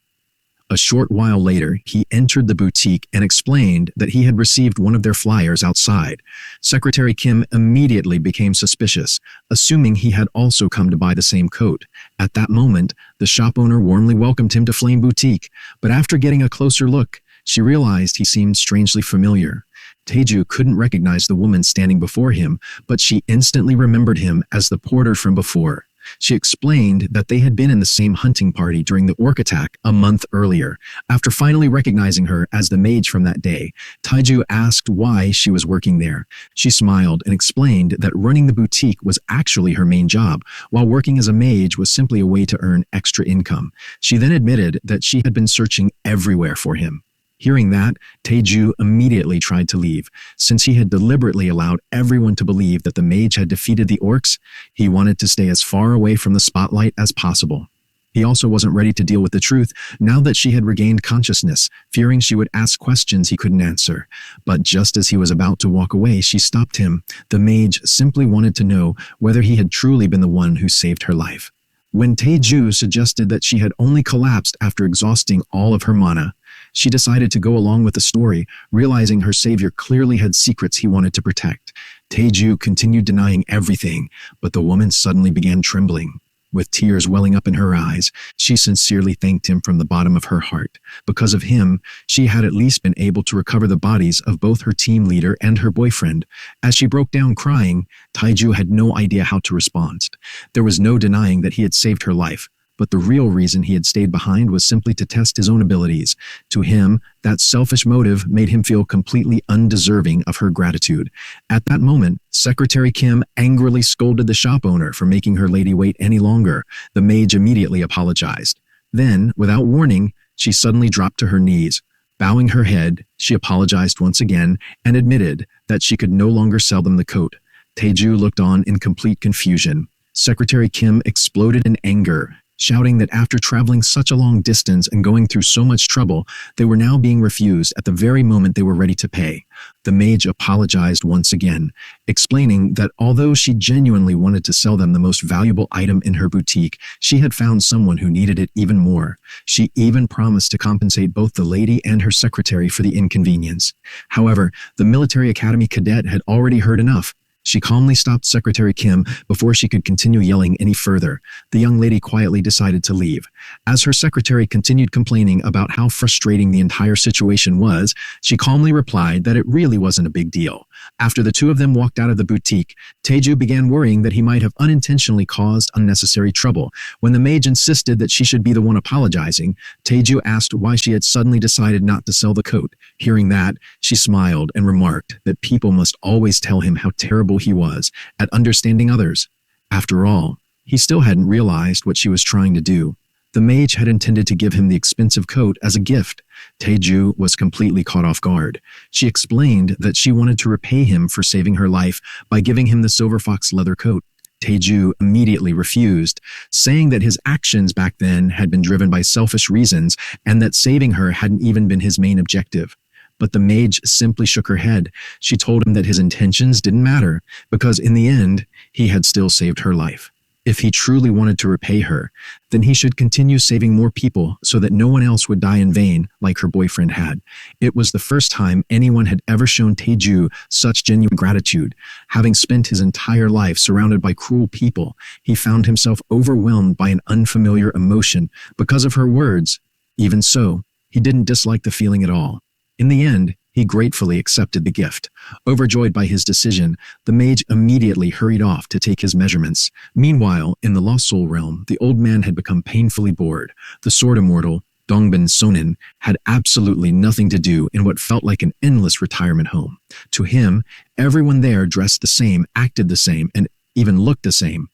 A short while later, he entered the boutique and explained that he had received one of their flyers outside. Secretary Kim immediately became suspicious, assuming he had also come to buy the same coat. At that moment, the shop owner warmly welcomed him to Flame Boutique, but after getting a closer look, she realized he seemed strangely familiar. Taeju couldn't recognize the woman standing before him, but she instantly remembered him as the porter from before. She explained that they had been in the same hunting party during the orc attack a month earlier. After finally recognizing her as the mage from that day, Taeju asked why she was working there. She smiled and explained that running the boutique was actually her main job, while working as a mage was simply a way to earn extra income. She then admitted that she had been searching everywhere for him. Hearing that, Taeju immediately tried to leave. Since he had deliberately allowed everyone to believe that the mage had defeated the orcs, he wanted to stay as far away from the spotlight as possible. He also wasn't ready to deal with the truth now that she had regained consciousness, fearing she would ask questions he couldn't answer. But just as he was about to walk away, she stopped him. The mage simply wanted to know whether he had truly been the one who saved her life. When Taeju suggested that she had only collapsed after exhausting all of her mana, she decided to go along with the story, realizing her savior clearly had secrets he wanted to protect. Taeju continued denying everything, but the woman suddenly began trembling. With tears welling up in her eyes, she sincerely thanked him from the bottom of her heart. Because of him, she had at least been able to recover the bodies of both her team leader and her boyfriend. As she broke down crying, Taeju had no idea how to respond. There was no denying that he had saved her life. But the real reason he had stayed behind was simply to test his own abilities. To him, that selfish motive made him feel completely undeserving of her gratitude. At that moment, Secretary Kim angrily scolded the shop owner for making her lady wait any longer. The mage immediately apologized. Then, without warning, she suddenly dropped to her knees. Bowing her head, she apologized once again and admitted that she could no longer sell them the coat. Taeju looked on in complete confusion. Secretary Kim exploded in anger, shouting that after traveling such a long distance and going through so much trouble, they were now being refused at the very moment they were ready to pay. The mage apologized once again, explaining that although she genuinely wanted to sell them the most valuable item in her boutique, she had found someone who needed it even more. She even promised to compensate both the lady and her secretary for the inconvenience. However, the military academy cadet had already heard enough. She calmly stopped Secretary Kim before she could continue yelling any further. The young lady quietly decided to leave. As her secretary continued complaining about how frustrating the entire situation was, she calmly replied that it really wasn't a big deal. After the two of them walked out of the boutique, Taeju began worrying that he might have unintentionally caused unnecessary trouble. When the mage insisted that she should be the one apologizing, Taeju asked why she had suddenly decided not to sell the coat. Hearing that, she smiled and remarked that people must always tell him how terrible he was at understanding others. After all, he still hadn't realized what she was trying to do. The mage had intended to give him the expensive coat as a gift. Taeju was completely caught off guard. She explained that she wanted to repay him for saving her life by giving him the silver fox leather coat. Taeju immediately refused, saying that his actions back then had been driven by selfish reasons and that saving her hadn't even been his main objective. But the mage simply shook her head. She told him that his intentions didn't matter, because in the end, he had still saved her life. If he truly wanted to repay her, then he should continue saving more people so that no one else would die in vain like her boyfriend had. It was the first time anyone had ever shown Taeju such genuine gratitude. Having spent his entire life surrounded by cruel people, he found himself overwhelmed by an unfamiliar emotion because of her words. Even so, he didn't dislike the feeling at all. In the end, he gratefully accepted the gift. Overjoyed by his decision, the mage immediately hurried off to take his measurements. Meanwhile, in the Lost Soul realm, the old man had become painfully bored. The sword immortal, Dongbin Sonin, had absolutely nothing to do in what felt like an endless retirement home. To him, everyone there dressed the same, acted the same, and even looked the same.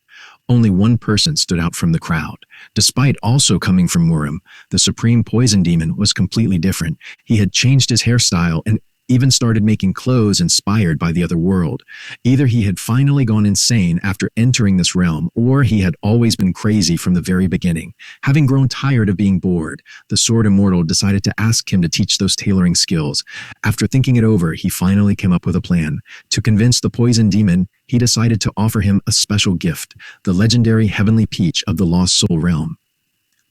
Only one person stood out from the crowd. Despite also coming from Murim, the supreme poison demon was completely different. He had changed his hairstyle and even started making clothes inspired by the other world. Either he had finally gone insane after entering this realm, or he had always been crazy from the very beginning. Having grown tired of being bored, the Sword Immortal decided to ask him to teach those tailoring skills. After thinking it over, he finally came up with a plan. To convince the poison demon, he decided to offer him a special gift, the legendary Heavenly Peach of the Lost Soul realm.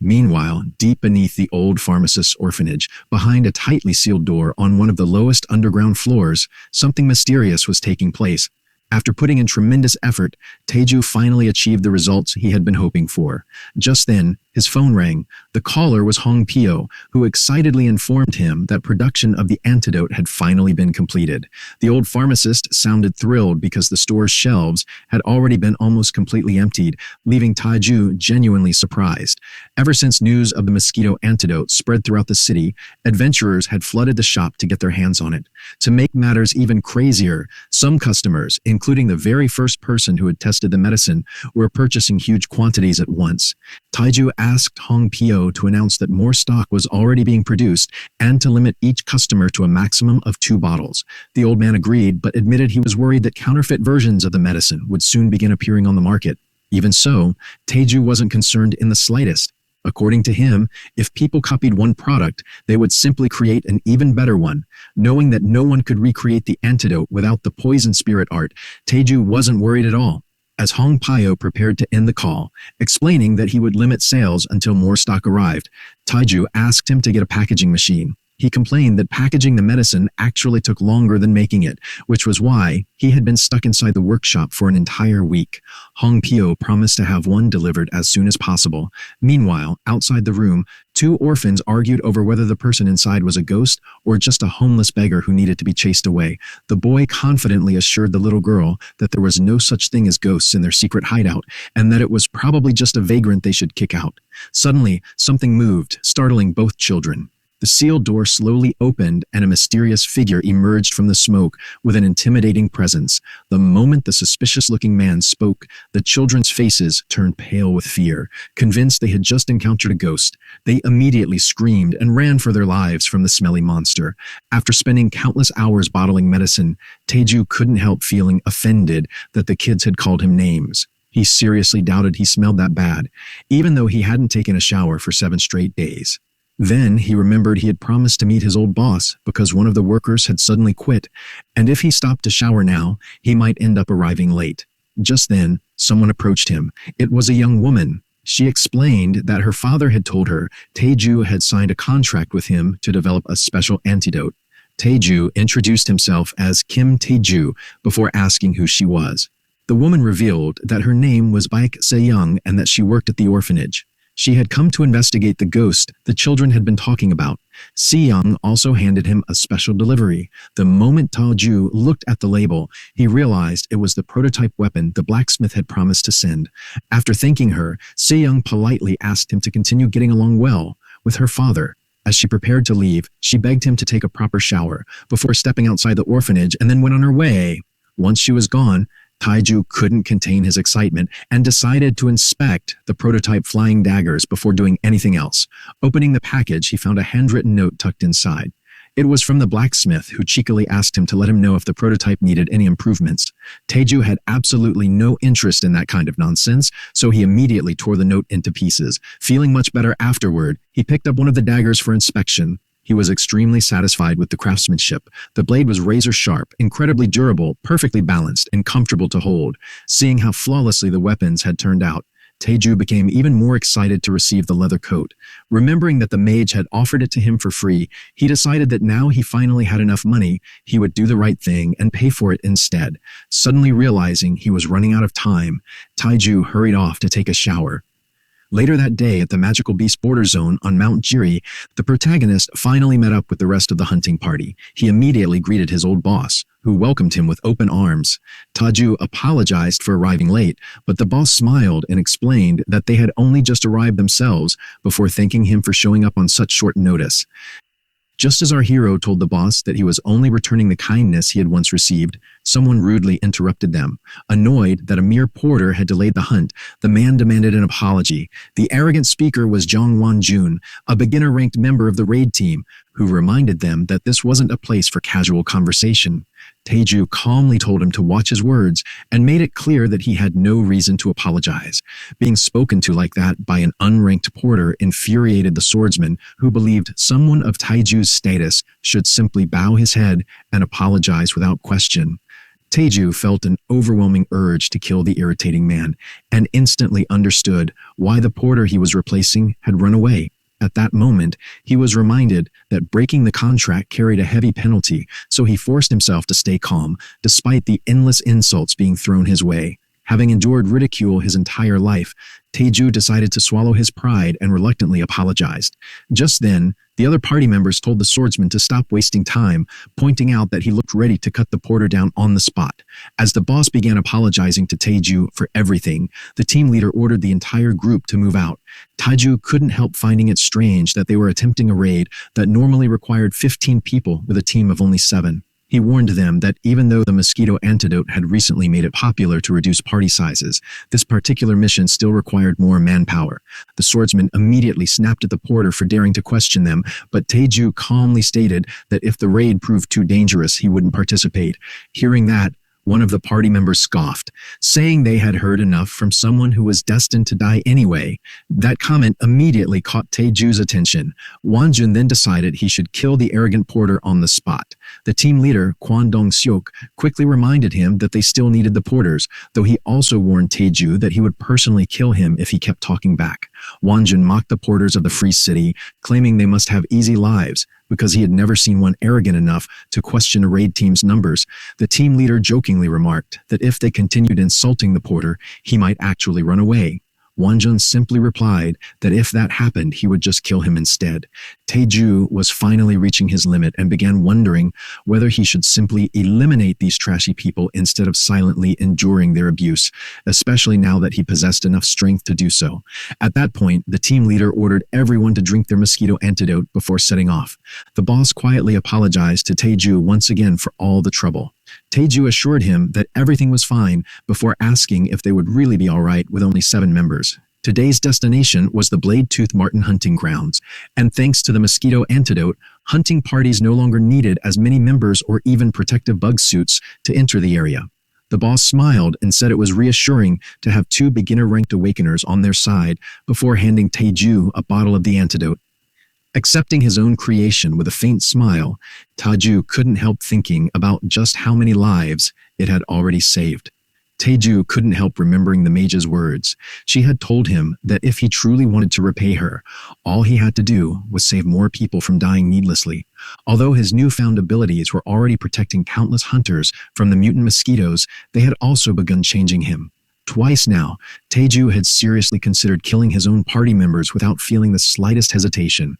Meanwhile, deep beneath the old pharmacist's orphanage, behind a tightly sealed door on one of the lowest underground floors, something mysterious was taking place. After putting in tremendous effort, Taeju finally achieved the results he had been hoping for. Just then, his phone rang. The caller was Hong Pyo, who excitedly informed him that production of the antidote had finally been completed. The old pharmacist sounded thrilled because the store's shelves had already been almost completely emptied, leaving Taeju genuinely surprised. Ever since news of the mosquito antidote spread throughout the city, adventurers had flooded the shop to get their hands on it. To make matters even crazier, some customers, including the very first person who had tested the medicine, were purchasing huge quantities at once. Taeju asked Hong Pyo to announce that more stock was already being produced and to limit each customer to a maximum of 2 bottles. The old man agreed, but admitted he was worried that counterfeit versions of the medicine would soon begin appearing on the market. Even so, Taeju wasn't concerned in the slightest. According to him, if people copied one product, they would simply create an even better one. Knowing that no one could recreate the antidote without the poison spirit art, Taeju wasn't worried at all. As Hong Pyo prepared to end the call, explaining that he would limit sales until more stock arrived, Taeju asked him to get a packaging machine. He complained that packaging the medicine actually took longer than making it, which was why he had been stuck inside the workshop for an entire week. Hong Pyo promised to have one delivered as soon as possible. Meanwhile, outside the room, 2 orphans argued over whether the person inside was a ghost or just a homeless beggar who needed to be chased away. The boy confidently assured the little girl that there was no such thing as ghosts in their secret hideout, and that it was probably just a vagrant they should kick out. Suddenly, something moved, startling both children. The sealed door slowly opened and a mysterious figure emerged from the smoke with an intimidating presence. The moment the suspicious-looking man spoke, the children's faces turned pale with fear. Convinced they had just encountered a ghost, they immediately screamed and ran for their lives from the smelly monster. After spending countless hours bottling medicine, Taeju couldn't help feeling offended that the kids had called him names. He seriously doubted he smelled that bad, even though he hadn't taken a shower for 7 straight days. Then he remembered he had promised to meet his old boss because one of the workers had suddenly quit, and if he stopped to shower now, he might end up arriving late. Just then, someone approached him. It was a young woman. She explained that her father had told her Taeju had signed a contract with him to develop a special antidote. Taeju introduced himself as Kim Taeju before asking who she was. The woman revealed that her name was Baek Se-young and that she worked at the orphanage. She had come to investigate the ghost the children had been talking about. Se-young also handed him a special delivery. The moment Taeju looked at the label, he realized it was the prototype weapon the blacksmith had promised to send. After thanking her, Se-young politely asked him to continue getting along well with her father. As she prepared to leave, she begged him to take a proper shower before stepping outside the orphanage and then went on her way. Once she was gone, Taeju couldn't contain his excitement and decided to inspect the prototype flying daggers before doing anything else. Opening the package, he found a handwritten note tucked inside. It was from the blacksmith, who cheekily asked him to let him know if the prototype needed any improvements. Taeju had absolutely no interest in that kind of nonsense, so he immediately tore the note into pieces. Feeling much better afterward, he picked up one of the daggers for inspection. He was extremely satisfied with the craftsmanship. The blade was razor sharp, incredibly durable, perfectly balanced, and comfortable to hold. Seeing how flawlessly the weapons had turned out, Taeju became even more excited to receive the leather coat. Remembering that the mage had offered it to him for free, he decided that now he finally had enough money, he would do the right thing and pay for it instead. Suddenly realizing he was running out of time, Taeju hurried off to take a shower. Later that day at the Magical Beast Border Zone on Mount Jiri, the protagonist finally met up with the rest of the hunting party. He immediately greeted his old boss, who welcomed him with open arms. Taeju apologized for arriving late, but the boss smiled and explained that they had only just arrived themselves before thanking him for showing up on such short notice. Just as our hero told the boss that he was only returning the kindness he had once received, someone rudely interrupted them. Annoyed that a mere porter had delayed the hunt, the man demanded an apology. The arrogant speaker was Jong Won-jun, a beginner-ranked member of the raid team, who reminded them that this wasn't a place for casual conversation. Taeju calmly told him to watch his words and made it clear that he had no reason to apologize. Being spoken to like that by an unranked porter infuriated the swordsman, who believed someone of Taeju's status should simply bow his head and apologize without question. Taeju felt an overwhelming urge to kill the irritating man and instantly understood why the porter he was replacing had run away. At that moment, he was reminded that breaking the contract carried a heavy penalty, so he forced himself to stay calm despite the endless insults being thrown his way. Having endured ridicule his entire life, Taeju decided to swallow his pride and reluctantly apologized. Just then, the other party members told the swordsman to stop wasting time, pointing out that he looked ready to cut the porter down on the spot. As the boss began apologizing to Taeju for everything, the team leader ordered the entire group to move out. Taeju couldn't help finding it strange that they were attempting a raid that normally required 15 people with a team of only 7. He warned them that even though the mosquito antidote had recently made it popular to reduce party sizes, this particular mission still required more manpower. The swordsman immediately snapped at the porter for daring to question them, but Taeju calmly stated that if the raid proved too dangerous, he wouldn't participate. Hearing that, one of the party members scoffed, saying they had heard enough from someone who was destined to die anyway. That comment immediately caught Taeju's attention. Wonjun then decided he should kill the arrogant porter on the spot. The team leader, Kwon Dong-seok, quickly reminded him that they still needed the porters, though he also warned Taeju that he would personally kill him if he kept talking back. Wonjun mocked the porters of the free city, claiming they must have easy lives, because he had never seen one arrogant enough to question a raid team's numbers. The team leader jokingly remarked that if they continued insulting the porter, he might actually run away. Wonjun simply replied that if that happened, he would just kill him instead. Taeju was finally reaching his limit and began wondering whether he should simply eliminate these trashy people instead of silently enduring their abuse, especially now that he possessed enough strength to do so. At that point, the team leader ordered everyone to drink their mosquito antidote before setting off. The boss quietly apologized to Taeju once again for all the trouble. Taeju assured him that everything was fine before asking if they would really be all right with only 7 members. Today's destination was the Blade-Tooth Marten hunting grounds, and thanks to the mosquito antidote, hunting parties no longer needed as many members or even protective bug suits to enter the area. The boss smiled and said it was reassuring to have 2 beginner-ranked awakeners on their side before handing Taeju a bottle of the antidote. Accepting his own creation with a faint smile, Taeju couldn't help thinking about just how many lives it had already saved. Taeju couldn't help remembering the mage's words. She had told him that if he truly wanted to repay her, all he had to do was save more people from dying needlessly. Although his newfound abilities were already protecting countless hunters from the mutant mosquitoes, they had also begun changing him. Twice now, Taeju had seriously considered killing his own party members without feeling the slightest hesitation.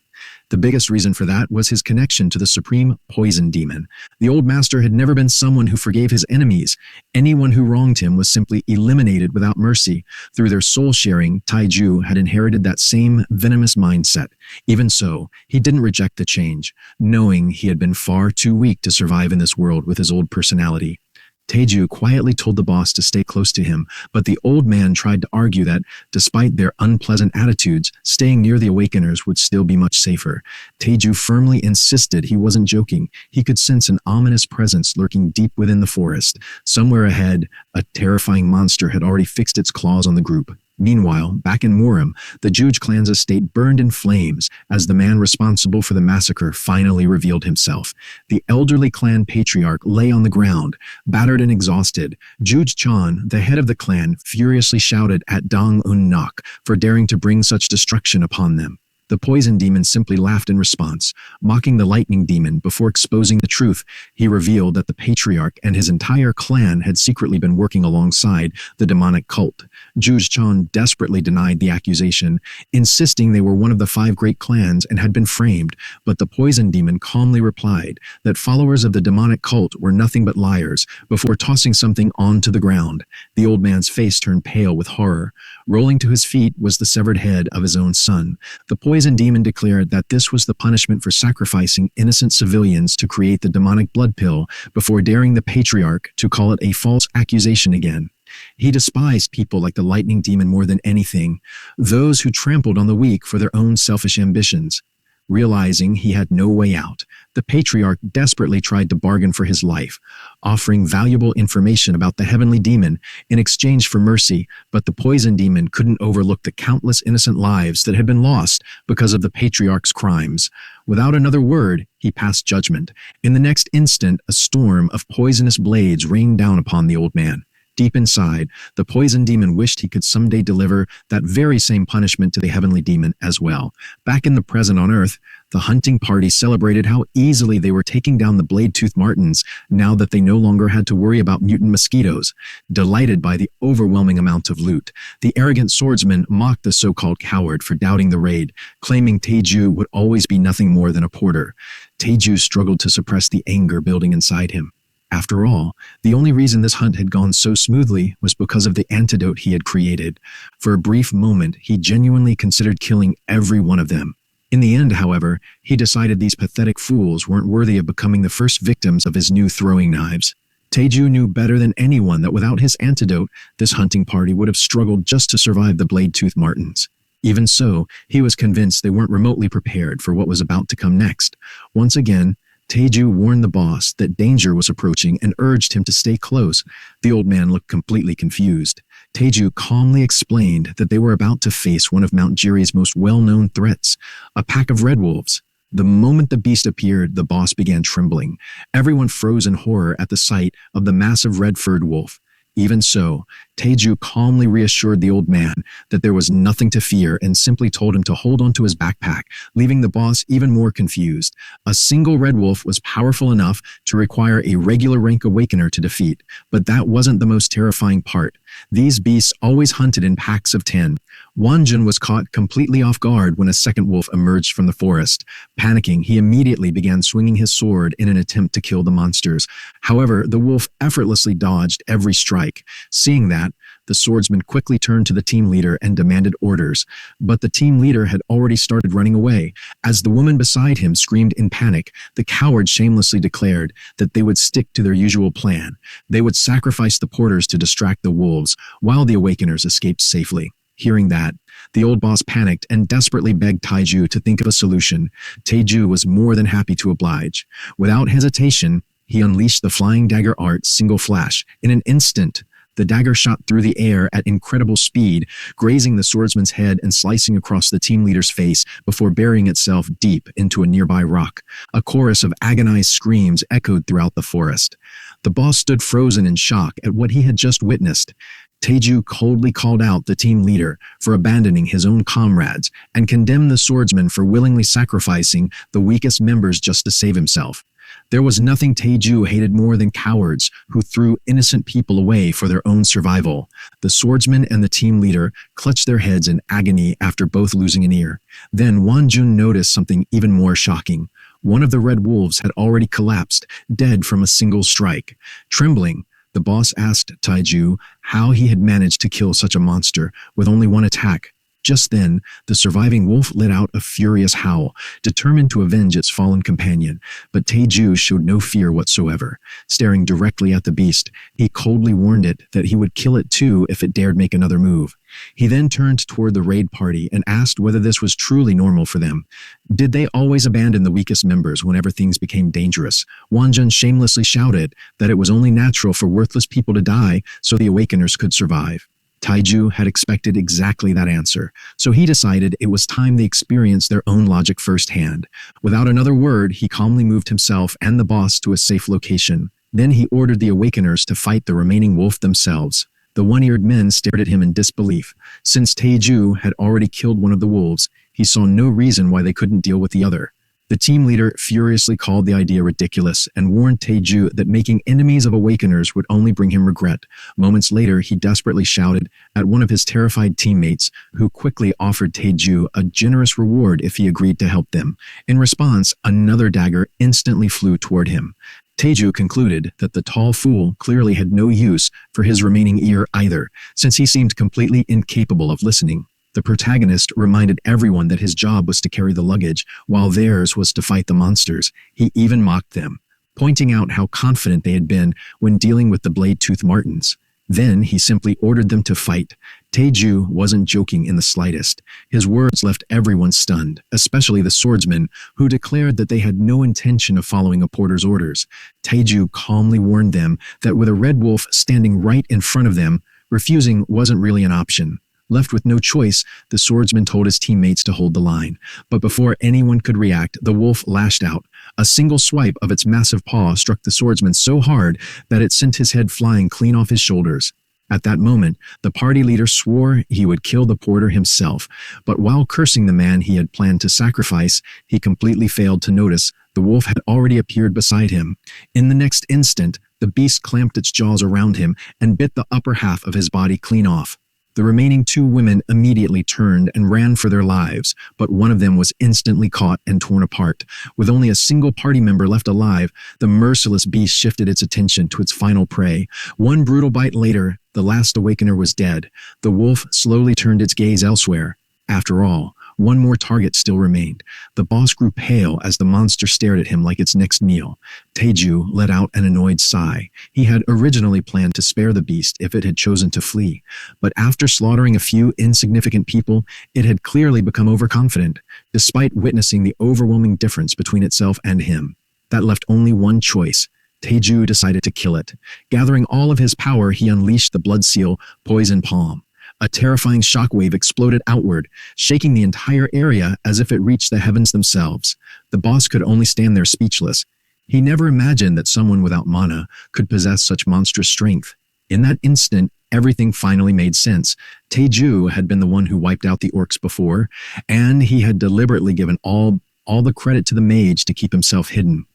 The biggest reason for that was his connection to the supreme poison demon. The old master had never been someone who forgave his enemies. Anyone who wronged him was simply eliminated without mercy. Through their soul sharing, Taeju had inherited that same venomous mindset. Even so, he didn't reject the change, knowing he had been far too weak to survive in this world with his old personality. Taeju quietly told the boss to stay close to him, but the old man tried to argue that, despite their unpleasant attitudes, staying near the Awakeners would still be much safer. Taeju firmly insisted he wasn't joking. He could sense an ominous presence lurking deep within the forest. Somewhere ahead, a terrifying monster had already fixed its claws on the group. Meanwhile, back in Murim, the Juge clan's estate burned in flames as the man responsible for the massacre finally revealed himself. The elderly clan patriarch lay on the ground, battered and exhausted. Juge Chan, the head of the clan, furiously shouted at Dong Un Nok for daring to bring such destruction upon them. The poison demon simply laughed in response, mocking the lightning demon before exposing the truth. He revealed that the patriarch and his entire clan had secretly been working alongside the demonic cult. Juge Chan desperately denied the accusation, insisting they were one of the 5 great clans and had been framed, but the poison demon calmly replied that followers of the demonic cult were nothing but liars before tossing something onto the ground. The old man's face turned pale with horror. Rolling to his feet was the severed head of his own son. The poison demon declared that this was the punishment for sacrificing innocent civilians to create the demonic blood pill before daring the patriarch to call it a false accusation again. He despised people like the lightning demon more than anything, those who trampled on the weak for their own selfish ambitions. Realizing he had no way out, the patriarch desperately tried to bargain for his life, offering valuable information about the heavenly demon in exchange for mercy, but the poison demon couldn't overlook the countless innocent lives that had been lost because of the patriarch's crimes. Without another word, he passed judgment. In the next instant, a storm of poisonous blades rained down upon the old man. Deep inside, the poison demon wished he could someday deliver that very same punishment to the heavenly demon as well. Back in the present on Earth, the hunting party celebrated how easily they were taking down the blade-toothed martens now that they no longer had to worry about mutant mosquitoes. Delighted by the overwhelming amount of loot, the arrogant swordsman mocked the so-called coward for doubting the raid, claiming Taeju would always be nothing more than a porter. Taeju struggled to suppress the anger building inside him. After all, the only reason this hunt had gone so smoothly was because of the antidote he had created. For a brief moment, he genuinely considered killing every one of them. In the end, however, he decided these pathetic fools weren't worthy of becoming the first victims of his new throwing knives. Taeju knew better than anyone that without his antidote, this hunting party would have struggled just to survive the blade-toothed martens. Even so, he was convinced they weren't remotely prepared for what was about to come next. Once again, Taeju warned the boss that danger was approaching and urged him to stay close. The old man looked completely confused. Taeju calmly explained that they were about to face one of Mount Jiri's most well-known threats, a pack of red wolves. The moment the beast appeared, the boss began trembling. Everyone froze in horror at the sight of the massive red-furred wolf. Even so, Taeju calmly reassured the old man that there was nothing to fear and simply told him to hold onto his backpack, leaving the boss even more confused. A single red wolf was powerful enough to require a regular rank awakener to defeat, but that wasn't the most terrifying part. These beasts always hunted in packs of 10. Wanjun was caught completely off guard when a second wolf emerged from the forest. Panicking, he immediately began swinging his sword in an attempt to kill the monsters. However, the wolf effortlessly dodged every strike. Seeing that, the swordsman quickly turned to the team leader and demanded orders. But the team leader had already started running away. As the woman beside him screamed in panic, the coward shamelessly declared that they would stick to their usual plan. They would sacrifice the porters to distract the wolves, while the awakeners escaped safely. Hearing that, the old boss panicked and desperately begged Taeju to think of a solution. Taeju was more than happy to oblige. Without hesitation, he unleashed the flying dagger art single flash. In an instant, the dagger shot through the air at incredible speed, grazing the swordsman's head and slicing across the team leader's face before burying itself deep into a nearby rock. A chorus of agonized screams echoed throughout the forest. The boss stood frozen in shock at what he had just witnessed. Taeju coldly called out the team leader for abandoning his own comrades and condemned the swordsman for willingly sacrificing the weakest members just to save himself. There was nothing Taeju hated more than cowards who threw innocent people away for their own survival. The swordsman and the team leader clutched their heads in agony after both losing an ear. Then Wanjun noticed something even more shocking. One of the red wolves had already collapsed, dead from a single strike. Trembling, the boss asked Taeju how he had managed to kill such a monster with only one attack. Just then, the surviving wolf let out a furious howl, determined to avenge its fallen companion. But Taeju showed no fear whatsoever. Staring directly at the beast, he coldly warned it that he would kill it too if it dared make another move. He then turned toward the raid party and asked whether this was truly normal for them. Did they always abandon the weakest members whenever things became dangerous? Wanjun shamelessly shouted that it was only natural for worthless people to die so the awakeners could survive. Taeju had expected exactly that answer, so he decided it was time they experienced their own logic firsthand. Without another word, he calmly moved himself and the boss to a safe location. Then he ordered the awakeners to fight the remaining wolf themselves. The one-eared men stared at him in disbelief. Since Taeju had already killed one of the wolves, he saw no reason why they couldn't deal with the other. The team leader furiously called the idea ridiculous and warned Taeju that making enemies of awakeners would only bring him regret. Moments later, he desperately shouted at one of his terrified teammates, who quickly offered Taeju a generous reward if he agreed to help them. In response, another dagger instantly flew toward him. Taeju concluded that the tall fool clearly had no use for his remaining ear either, since he seemed completely incapable of listening. The protagonist reminded everyone that his job was to carry the luggage, while theirs was to fight the monsters. He even mocked them, pointing out how confident they had been when dealing with the blade-toothed martens. Then he simply ordered them to fight. Taeju wasn't joking in the slightest. His words left everyone stunned, especially the swordsmen, who declared that they had no intention of following a porter's orders. Taeju calmly warned them that with a red wolf standing right in front of them, refusing wasn't really an option. Left with no choice, the swordsman told his teammates to hold the line. But before anyone could react, the wolf lashed out. A single swipe of its massive paw struck the swordsman so hard that it sent his head flying clean off his shoulders. At that moment, the party leader swore he would kill the porter himself, but while cursing the man he had planned to sacrifice, he completely failed to notice the wolf had already appeared beside him. In the next instant, the beast clamped its jaws around him and bit the upper half of his body clean off. The remaining two women immediately turned and ran for their lives, but one of them was instantly caught and torn apart. With only a single party member left alive, the merciless beast shifted its attention to its final prey. One brutal bite later, the last awakener was dead. The wolf slowly turned its gaze elsewhere. After all, one more target still remained. The boss grew pale as the monster stared at him like its next meal. Taeju let out an annoyed sigh. He had originally planned to spare the beast if it had chosen to flee, but after slaughtering a few insignificant people, it had clearly become overconfident, despite witnessing the overwhelming difference between itself and him. That left only one choice. Taeju decided to kill it. Gathering all of his power, he unleashed the blood seal, Poison Palm. A terrifying shockwave exploded outward, shaking the entire area as if it reached the heavens themselves. The boss could only stand there speechless. He never imagined that someone without mana could possess such monstrous strength. In that instant, everything finally made sense. Taeju had been the one who wiped out the orcs before, and he had deliberately given all the credit to the mage to keep himself hidden.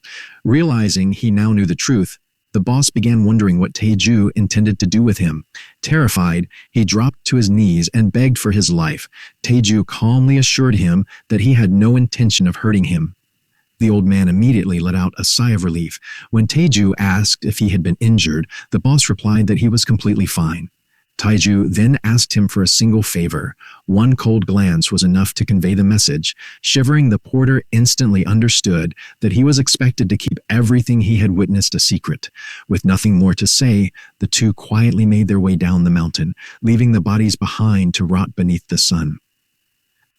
Realizing he now knew the truth, the boss began wondering what Taeju intended to do with him. Terrified, he dropped to his knees and begged for his life. Taeju calmly assured him that he had no intention of hurting him. The old man immediately let out a sigh of relief. When Taeju asked if he had been injured, the boss replied that he was completely fine. Taeju then asked him for a single favor. One cold glance was enough to convey the message. Shivering, the porter instantly understood that he was expected to keep everything he had witnessed a secret. With nothing more to say, the two quietly made their way down the mountain, leaving the bodies behind to rot beneath the sun.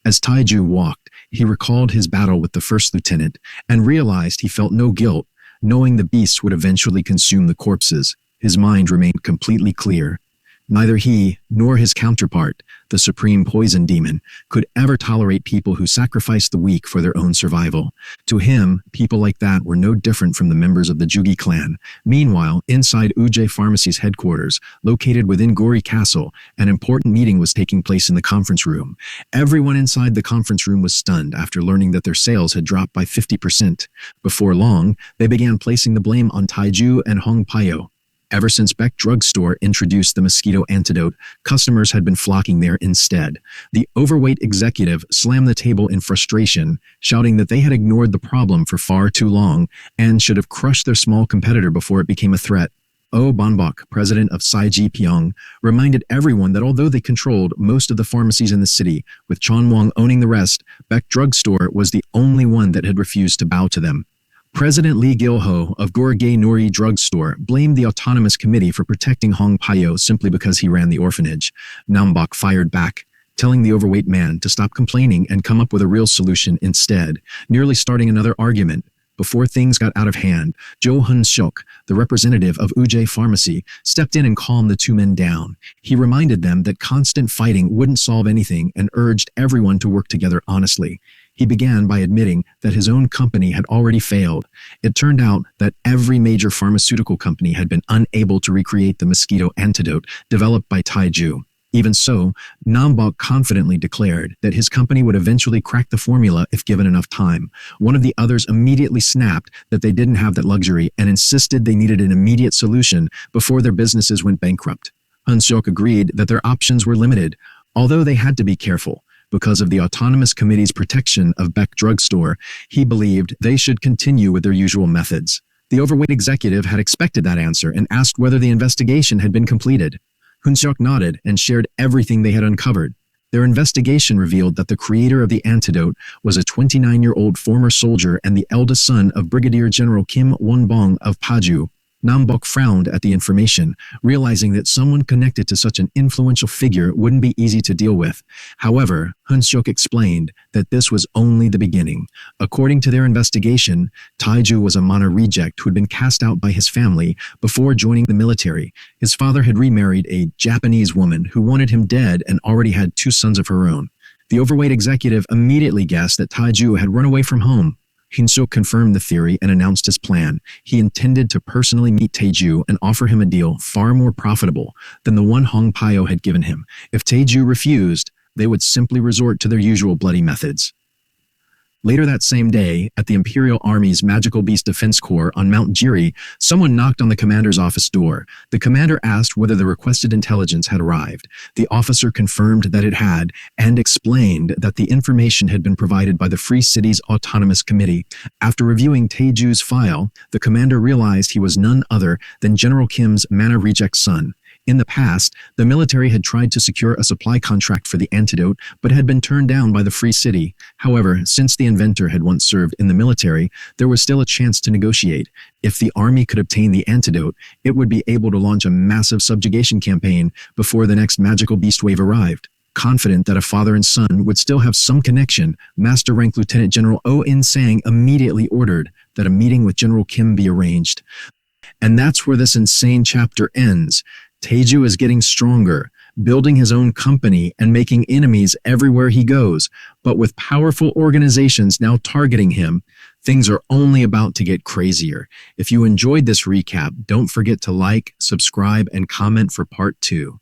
As Taeju walked, he recalled his battle with the first lieutenant and realized he felt no guilt, knowing the beasts would eventually consume the corpses. His mind remained completely clear. Neither he nor his counterpart, the supreme poison demon, could ever tolerate people who sacrificed the weak for their own survival. To him, people like that were no different from the members of the Jugi clan. Meanwhile, inside Ujie Pharmacy's headquarters, located within Gori Castle, an important meeting was taking place in the conference room. Everyone inside the conference room was stunned after learning that their sales had dropped by 50%. Before long, they began placing the blame on Taeju and Hong Payo. Ever since Beck Drugstore introduced the mosquito antidote, customers had been flocking there instead. The overweight executive slammed the table in frustration, shouting that they had ignored the problem for far too long and should have crushed their small competitor before it became a threat. Oh Banbok, president of Saiji Pyong, reminded everyone that although they controlled most of the pharmacies in the city, with Chonwong owning the rest, Beck Drugstore was the only one that had refused to bow to them. President Lee Gil-ho of Gorgei Nori Drugstore blamed the autonomous committee for protecting Hong Payo simply because he ran the orphanage. Nambok fired back, telling the overweight man to stop complaining and come up with a real solution instead, nearly starting another argument. Before things got out of hand, Jo Hun-seok, the representative of Ujie Pharmacy, stepped in and calmed the two men down. He reminded them that constant fighting wouldn't solve anything and urged everyone to work together honestly. He began by admitting that his own company had already failed. It turned out that every major pharmaceutical company had been unable to recreate the mosquito antidote developed by Taeju. Even so, Nambok confidently declared that his company would eventually crack the formula if given enough time. One of the others immediately snapped that they didn't have that luxury and insisted they needed an immediate solution before their businesses went bankrupt. Hun-seok agreed that their options were limited, although they had to be careful. Because of the Autonomous Committee's protection of Beck Drugstore, he believed they should continue with their usual methods. The overweight executive had expected that answer and asked whether the investigation had been completed. Hun-seok nodded and shared everything they had uncovered. Their investigation revealed that the creator of the antidote was a 29-year-old former soldier and the eldest son of Brigadier General Kim Won-bong of Paju. Nam-bok frowned at the information, realizing that someone connected to such an influential figure wouldn't be easy to deal with. However, Hunseok explained that this was only the beginning. According to their investigation, Taiju was a Manhwa reject who had been cast out by his family before joining the military. His father had remarried a Japanese woman who wanted him dead and already had 2 sons of her own. The overweight executive immediately guessed that Taiju had run away from home. Hunseok confirmed the theory and announced his plan. He intended to personally meet Taiju and offer him a deal far more profitable than the one Hong Pyo had given him. If Taiju refused, they would simply resort to their usual bloody methods. Later that same day, at the Imperial Army's Magical Beast Defense Corps on Mount Jiri, someone knocked on the commander's office door. The commander asked whether the requested intelligence had arrived. The officer confirmed that it had, and explained that the information had been provided by the Free Cities Autonomous Committee. After reviewing Taeju's file, the commander realized he was none other than General Kim's Manhwa reject son. In the past, the military had tried to secure a supply contract for the antidote, but had been turned down by the Free City. However, since the inventor had once served in the military, there was still a chance to negotiate. If the army could obtain the antidote, it would be able to launch a massive subjugation campaign before the next magical beast wave arrived. Confident that a father and son would still have some connection, Master Rank Lieutenant General Oh In-sang immediately ordered that a meeting with General Kim be arranged. And that's where this insane chapter ends. Taiju is getting stronger, building his own company and making enemies everywhere he goes. But with powerful organizations now targeting him, things are only about to get crazier. If you enjoyed this recap, don't forget to like, subscribe, and comment for part 2.